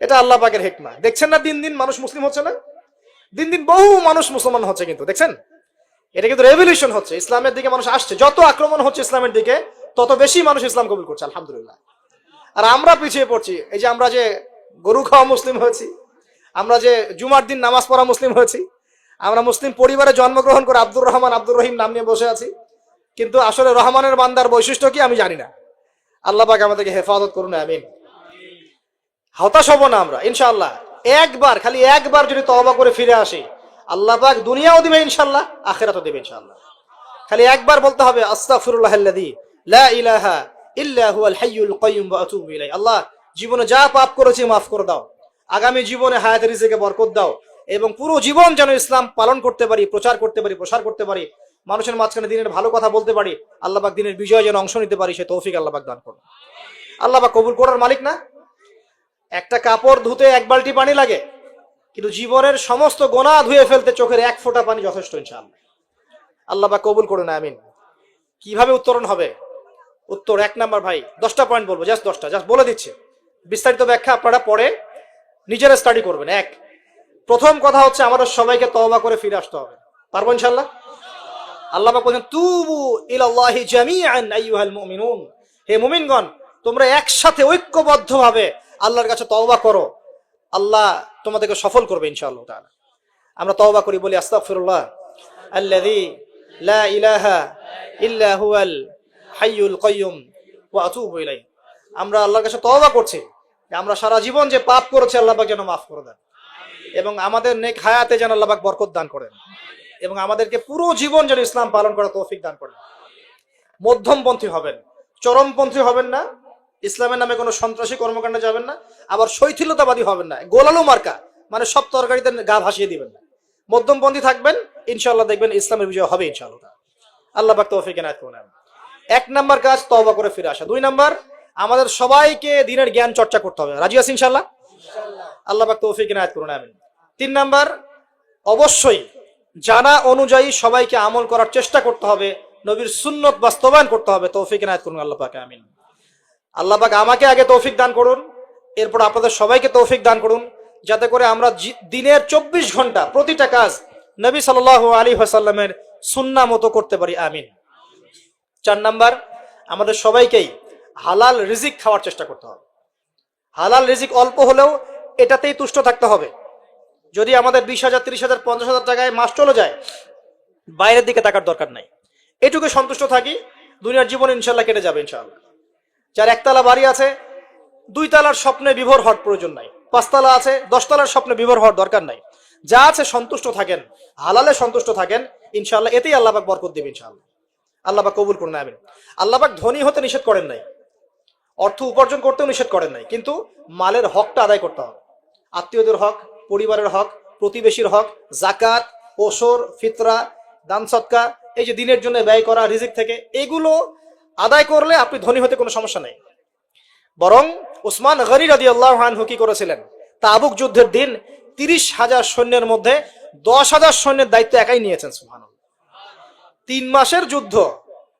এটা আল্লাহ পাকের হিকমা। দেখছেন না দিন দিন মানুষ মুসলিম হচ্ছে না, দিন দিন বহু মানুষ মুসলমান হচ্ছে, কিন্তু দেখছেন এটা কিন্তু রেভলিউশন হচ্ছে, ইসলামের দিকে মানুষ আসছে। যত আক্রমণ হচ্ছে ইসলামের দিকে, তত বেশি মানুষ ইসলাম কবুল করছে, আলহামদুলিল্লাহ। আর আমরা পিছিয়ে পড়ছি। এই যে আমরা যে গরু খাওয়া মুসলিম হয়েছি, আমরা যে জুমার দিন নামাজ পড়া মুসলিম হয়েছি, আমরা মুসলিম পরিবারে জন্মগ্রহণ করে আব্দুর রহমান, আব্দুর রহিম নাম নিয়ে বসে আছি, কিন্তু আসলে রহমানের বান্দার বৈশিষ্ট্য কি আমি জানি না। আল্লাহ পাক আমাদেরকে হেফাজত করুন, আমিন। হতাশ হব না আমরা ইনশাআল্লাহ। একবার, খালি একবার যদি তওবা করে ফিরে আসি, আল্লাহ পাক দুনিয়াও দিবে ইনশাআল্লাহ, আখিরাতও দিবে ইনশাআল্লাহ। খালি একবার বলতে হবে, আস্তাগফিরুল্লাহাল্লাযী লা ইলাহা ইল্লা হুয়াল হাইয়ুল কাইয়্যুম ওয়া আতুবু ইলাইহি। আল্লাহ, জীবনে যা পাপ করেছি মাফ করে দাও, আগামী জীবনে হায়াতের রিজিকে বরকত দাও, এবং পুরো জীবন যেন ইসলাম পালন করতে পারি, প্রচার করতে পারি, প্রসার করতে পারি, মানুষের মাঝখানে দিনের ভালো কথা বলতে পারি। আল্লাহ পাক দিনের বিজয় যেন অংশ নিতে পারি, সে তৌফিক আল্লাহ পাক দান করুন। আল্লাহ পাক কবুল করার মালিক না? একটা কাপড় ধুতে 1 বালতি পানি লাগে, কিন্তু জীবনের সমস্ত গোনাহ ধুয়ে ফেলতে চোখের 1 ফোঁটা পানি যথেষ্ট ইনশাআল্লাহ। আল্লাহ পাক কবুল করুন, আমিন। কিভাবে উত্তরণ হবে? উত্তর 1 নাম্বার, ভাই 10টা পয়েন্ট বলবো, জাস্ট 10টা, জাস্ট বলে দিচ্ছি। বিস্তারিত ব্যাখ্যা আপনারা পরে নিজেরা স্টাডি করবেন। প্রথম কথা হচ্ছে, আমাদের সবাইকে তওবা করে ফিরে আসতে হবে। পারবো ইনশাআল্লাহ? আল্লাহ পাক বলেন, তুবু ইলাল্লাহি জামিআন আইয়ুহাল মুমিনুন। হে মুমিনগণ, তোমরা একসাথে ঐক্যবদ্ধভাবে আল্লাহর কাছে তওবা করো, আল্লাহ তোমাদেরকে সফল করবে ইনশাআল্লাহ তাআলা। আমরা তওবা করি, বলি আস্তাগফিরুল্লাহ আল্লাযী লা ইলাহা ইল্লা হুয়াল হাইয়ুল কাইয়্যুম ওয়া আতুবু ইলাইহি। আমরা আল্লাহর কাছে তওবা করছি যে আমরা সারা জীবন যে পাপ করেছি, আল্লাহ পাক যেন মাফ করে দেন, এবং আমাদের নেক হায়াতে যেন আল্লাহ পাক বরকত দান করেন, এবং আমাদেরকে পুরো জীবন যেন ইসলাম পালন করার তৌফিক দান করেন। মধ্যমপন্থী হবেন, চরমপন্থী হবেন না, ইসলামের নামে কোনো সন্ত্রাসী কর্মকাণ্ডে যাবেন না, আবার শৈথিলতাবাদী হবেন না, গোলালু মার্কা মানে সব তরকারিতে গা ভাসিয়ে দিবেন না। মধ্যমপন্থী থাকবেন, ইনশাআল্লাহ দেখবেন ইসলামের বিজয় হবে ইনশাআল্লাহ। আল্লাহ পাক তৌফিক এনায়েত করুন। 1 নাম্বার কাজ, তওবা করে ফিরে আসা। 2 নাম্বার, আমাদের সবাইকে দ্বীনের জ্ঞান চর্চা করতে হবে। রাজি আছেন ইনশাআল্লাহ? আল্লাহ পাক তৌফিক এনায়েত করুন, আমিন। 3 নাম্বার, অবশ্যই জানা অনুযায়ী সবাইকে আমল করার চেষ্টা করতে হবে, নবীর সুন্নত বাস্তবায়ন করতে হবে। তৌফিক এনায়েত করুন আল্লাহ পাক, আমিন। আল্লাহ পাক আমাকে আগে তৌফিক দান করুন, এরপর আপনাদের সবাইকে তৌফিক দান করুন, যাতে করে আমরা দিনের 24 ঘন্টা প্রতিটা কাজ নবী সাল্লাল্লাহু আলাইহি ওয়াসাল্লামের সুন্নাহ মতো করতে পারি, আমিন। 4 নাম্বার, আমাদের সবাইকেই হালাল রিজিক খাওয়ার চেষ্টা করতে হবে। হালাল রিজিক অল্প হলেও এটাতেই তুষ্ট থাকতে হবে। যদি আমাদের 20,000, 30,000, 50,000 টাকায় মাস চলে যায়, বাইরের দিকে তাকার দরকার নাই, এটুকু সন্তুষ্ট থাকি, দুনিয়ার জীবন ইনশাআল্লাহ কেটে যাবে ইনশাআল্লাহ। যার 1 তালা বাড়ি আছে, 2 তালার স্বপ্নে বিভোর হওয়ার প্রয়োজন নাই, 5 তালা আছে, 10 তালার স্বপ্নে বিভোর হওয়ার দরকার নাই। যা আছে সন্তুষ্ট থাকেন, হালালে সন্তুষ্ট থাকেন, ইনশাআল্লাহ এতেই আল্লাহ পাক বরকত দিবেন ইনশাআল্লাহ। আল্লাহ পাক কবুল করুন, আমিন। আল্লাহ পাক ধনী হতে নিষেধ করেন নাই, অর্থ উপার্জন করতেও নিষেধ করেন নাই, কিন্তু মালের হকটা আদায় করতে হবে। আত্মীয়দের হক, পরিবারের হক, প্রতিবেশীর হক, জাকাত, ওসর, ফিতরা, দান সদকা, এই যে দিনের জন্য ব্যয় করা রিজিক থেকে, এগুলো আদায় করলে আপনি ধনী হতে কোনো সমস্যা নেই। বরং উসমান গনি রাদিয়াল্লাহু আনহু কি করেছিলেন, তাবুক যুদ্ধের দিন 30,000 সৈন্যের মধ্যে 10,000 সৈন্যের দায়িত্ব একাই নিয়েছেন। সুবহানাল্লাহ। 3 মাসের যুদ্ধ,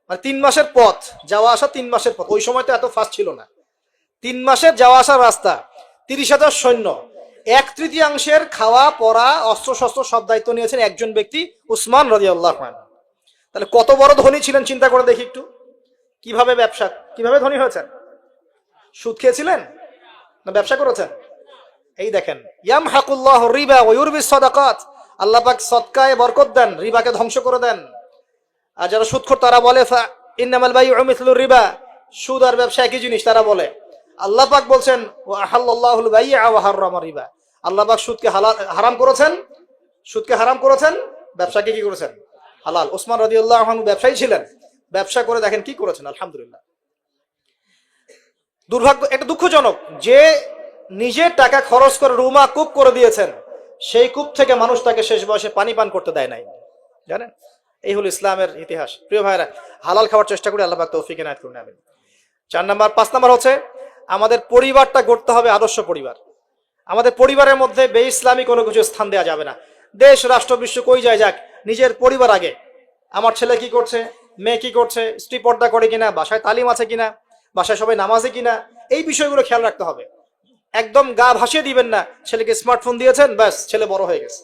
মানে 3 মাসের পথ, যাওয়া আসা 3 মাসের পথ, ওই সময় তো এত ফাস্ট ছিল না। 3 মাসের যাওয়া আসার রাস্তা, 30,000 সৈন্য, 1/3 খাওয়া পরা অস্ত্র শস্ত্র সব দায়িত্ব নিয়েছেন একজন ব্যক্তি, উসমান রাদিয়াল্লাহু আনহু। তাহলে কত বড় ধনী ছিলেন চিন্তা করে দেখি একটু। কিভাবে ধনী হয়েছেন? সুদ খেয়েছিলেন না ব্যবসা করেছেন? এই দেখেন, ইয়ামহাকুল্লাহু রিবা ওয়া ইউরবিস সাদাকাত, আল্লাহ পাক সদকায়ে বরকত দেন, রিবাকে ধ্বংস করে দেন। আর যারা সুদখোর তারা বলে ইন্নামাল বাইউ মিসলু রিবা, সুদ আর ব্যবসা একই জিনিস, তারা বলে। আল্লাহ পাক বলছেন ওয়া আহাল্লাল্লাহুল বাই'a ওয়া হাররামা রিবা, আল্লাহ পাক সুদকে হারাম করেছেন, ব্যবসাকে কি করেছেন? হালাল। ওসমান রাদিয়াল্লাহু আনহু ব্যবসায়ী ছিলেন, ব্যবসা করে দেখেন কি করেছেন, আলহামদুলিল্লাহ। দুর্ভাগ্য, এটা দুঃখজনক যে নিজের টাকা খরচ করে রুমা কূপ করে দিয়েছেন, সেই কূপ থেকে মানুষ তাকে শেষ বয়সে পানি পান করতে দেয় নাই, জানেন? এই হলো ইসলামের ইতিহাস। প্রিয় ভাইরা, হালাল খাওয়ার চেষ্টা করি, আল্লাহ পাক তৌফিক এনায়েত করুন, আমিন। 5 নাম্বার হচ্ছে আমাদের পরিবারটা গড়তে হবে আদর্শ পরিবার। আমাদের পরিবারের মধ্যে বেইসলামী কোনো কিছু স্থান দেওয়া যাবে না। দেশ রাষ্ট্র বিশ্ব কই যায় যাক, নিজের পরিবার আগে। আমার ছেলে কি করছে, মেয়ে কি করছে, স্ত্রী পর্দা করে কিনা, বাসায় তালিম আছে কিনা, বাসায় সবাই নামাজে কিনা, এই বিষয়গুলো খেয়াল রাখতে হবে। একদম গা ভাসিয়ে দিবেন না, ছেলেকে স্মার্টফোন দিয়েছেন, ব্যাস ছেলে বড় হয়ে গেছে।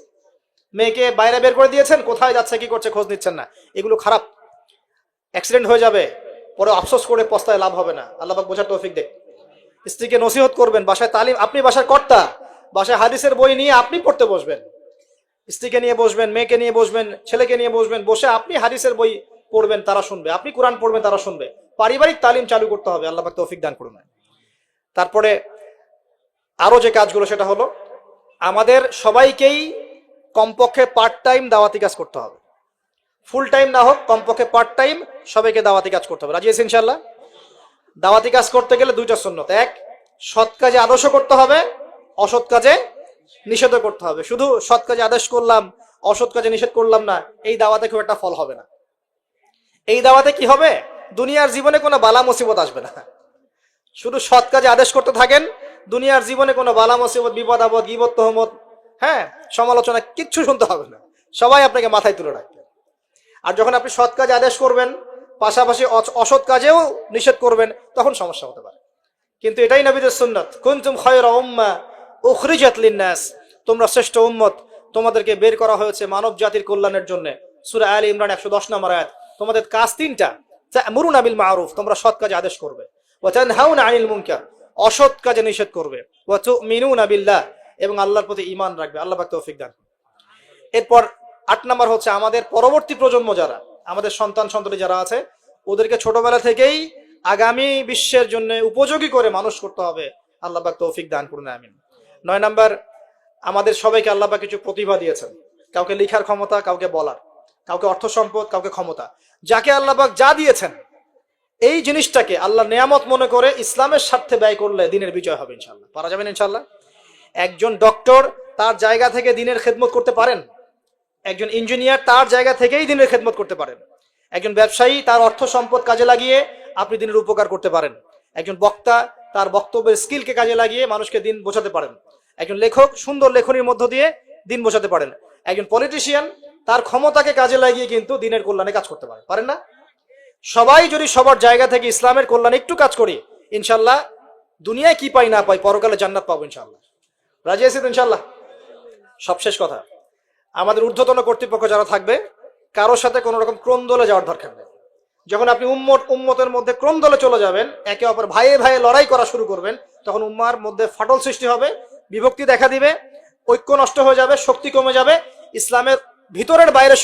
মেয়েকে বাইরে বের করে দিয়েছেন, কোথায় যাচ্ছে কি করছে খোঁজ নিচ্ছেন না, এগুলো খারাপ। অ্যাক্সিডেন্ট হয়ে যাবে, পরে আফসোস করে পস্তায় লাভ হবে না। আল্লাহ পাক বোঝার তৌফিক দেখ। স্ত্রীকে নসিহত করবেন, বাসায় তালিম, আপনি বাসার কর্তা, বাসায় হাদিসের বই নিয়ে আপনি পড়তে বসবেন, স্ত্রীকে নিয়ে বসবেন, মেয়েকে নিয়ে বসবেন, ছেলেকে নিয়ে বসবেন, বসে আপনি হাদিসের বই পড়বেন, তারা শুনবে, আপনি কোরআন পড়বেন, তারা শুনবে। পারিবারিক তালিম চালু করতে হবে, আল্লাহ পাক তৌফিক দান করুন। তারপরে আরো যে কাজগুলো, সেটা হলো আমাদের সবাইকেই কমপক্ষে পার্ট টাইম দাওয়াতি কাজ করতে হবে। ফুল টাইম না হোক, কমপক্ষে পার্ট টাইম সবাইকে দাওয়াতি কাজ করতে হবে। রাজি আছেন ইনশাআল্লাহ? দাওয়াতি কাজ করতে গেলে 2টা সুন্নত, 1 সৎ কাজে আদর্শ করতে হবে, অসৎ কাজে নিষেধ করতে হবে। শুধু সৎ কাজে আদেশ করলাম, অসৎ কাজে নিষেধ করলাম না, এই দাওয়াতে খুব একটা ফল হবে না। এই দাওয়াতে কি হবে, দুনিয়ার জীবনে কোনো বালা মুসিবত আসবে না। শুধু সৎ কাজে আদেশ করতে থাকেন, দুনিয়ার জীবনে কোনো বালা মুসিবত, বিপদ আপদ, গীবত, তহমত, সমালোচনা কিচ্ছু শুনতে হবে না, সবাই আপনাকে মাথায় তুলে রাখবে। আর যখন আপনি সৎ কাজে আদেশ করবেন, পাশাপাশি অসৎ কাজেও নিষেধ করবেন, তখন সমস্যা হতে পারে। কিন্তু এটাই নবীদের সুন্নাত, কুনতুম খায়রা উম্মাহ উখরিজাত লিন-নাস, তোমরা শ্রেষ্ঠ উম্মত, তোমাদেরকে বের করা হয়েছে মানব জাতির কল্যাণের জন্য। সূরা আলে ইমরান 110 নম্বর আয়াত। তোমাদের কাজ 3টা, তা'মুরুনা বিল মা'রুফ, তোমরা সৎ কাজে আদেশ করবে, ওয়া তানহাউনা আনিল মুনকার, অসৎ কাজে নিষেধ করবে, ওয়া তু'মিনুনা বিল্লাহ, এবং আল্লাহর প্রতি ঈমান রাখবে। আল্লাহ পাক তৌফিক দান। এরপর 8 নাম্বার হচ্ছে আমাদের পরবর্তী প্রজন্ম যারা, আমাদের সন্তান-সন্ততি যারা আছে, ওদেরকে ছোটবেলা থেকেই আগামী বিশ্বের জন্য উপযোগী করে মানুষ করতে হবে। আল্লাহ পাক তৌফিক দান করুন, আমিন। 9 নাম্বার, আমাদের সবাইকে আল্লাহ পাক কিছু প্রতিভা দিয়েছেন, কাউকে লেখার ক্ষমতা, কাউকে বলার, কাউকে অর্থ সম্পদ, কাউকে ক্ষমতা। যাকে আল্লাহ পাক যা দিয়েছেন, এই জিনিসটাকে আল্লাহ নিয়ামত মনে করে ইসলামের স্বার্থে ব্যয় করলে দিনের বিজয় হবে ইনশাআল্লাহ। পারা যাবেন ইনশাআল্লাহ? একজন ডক্টর তার জায়গা থেকে দিনের খেদমত করতে পারেন, একজন ইঞ্জিনিয়ার তার জায়গা থেকেই দিনের খেদমত করতে পারেন, একজন ব্যবসায়ী তার অর্থ সম্পদ কাজে লাগিয়ে আপনি দিনের উপকার করতে পারেন, একজন বক্তা তার বক্তব্যের স্কিলকে কাজে লাগিয়ে মানুষকে দিন বোঝাতে পারেন, একজন লেখক সুন্দর লেখনীর মধ্য দিয়ে দিন বোঝাতে পারেন, একজন পলিটিশিয়ান তার ক্ষমতাকে কাজে লাগিয়ে কিন্তু দিনের কল্যাণে কাজ করতে পারেন না? সবাই যদি সবার জায়গা থেকে ইসলামের কল্যাণে একটু কাজ করি, ইনশাল্লাহ দুনিয়ায় কি পাই না পাই, পরকালে জান্নাত পাবো ইনশাল্লাহ। রাজি আছেন ইনশাল্লাহ? সবশেষ কথা, আমাদের ঊর্ধ্বতন কর্তৃপক্ষ যারা থাকবে, কারোর সাথে কোনো রকম ক্রন্দলে যাওয়ার দরকার নেই। যখন আপনি উম্মতের মধ্যে ক্রন্দলে চলে যাবেন, একে অপর ভাইয়ে ভাইয়ে লড়াই করা শুরু করবেন, তখন উম্মার মধ্যে ফাটল সৃষ্টি হবে, বিভক্তি দেখা দিবে, ঐক্য নষ্ট হয়ে যাবে, শক্তি কমে যাবে, ইসলামের ভিতরের বাইরে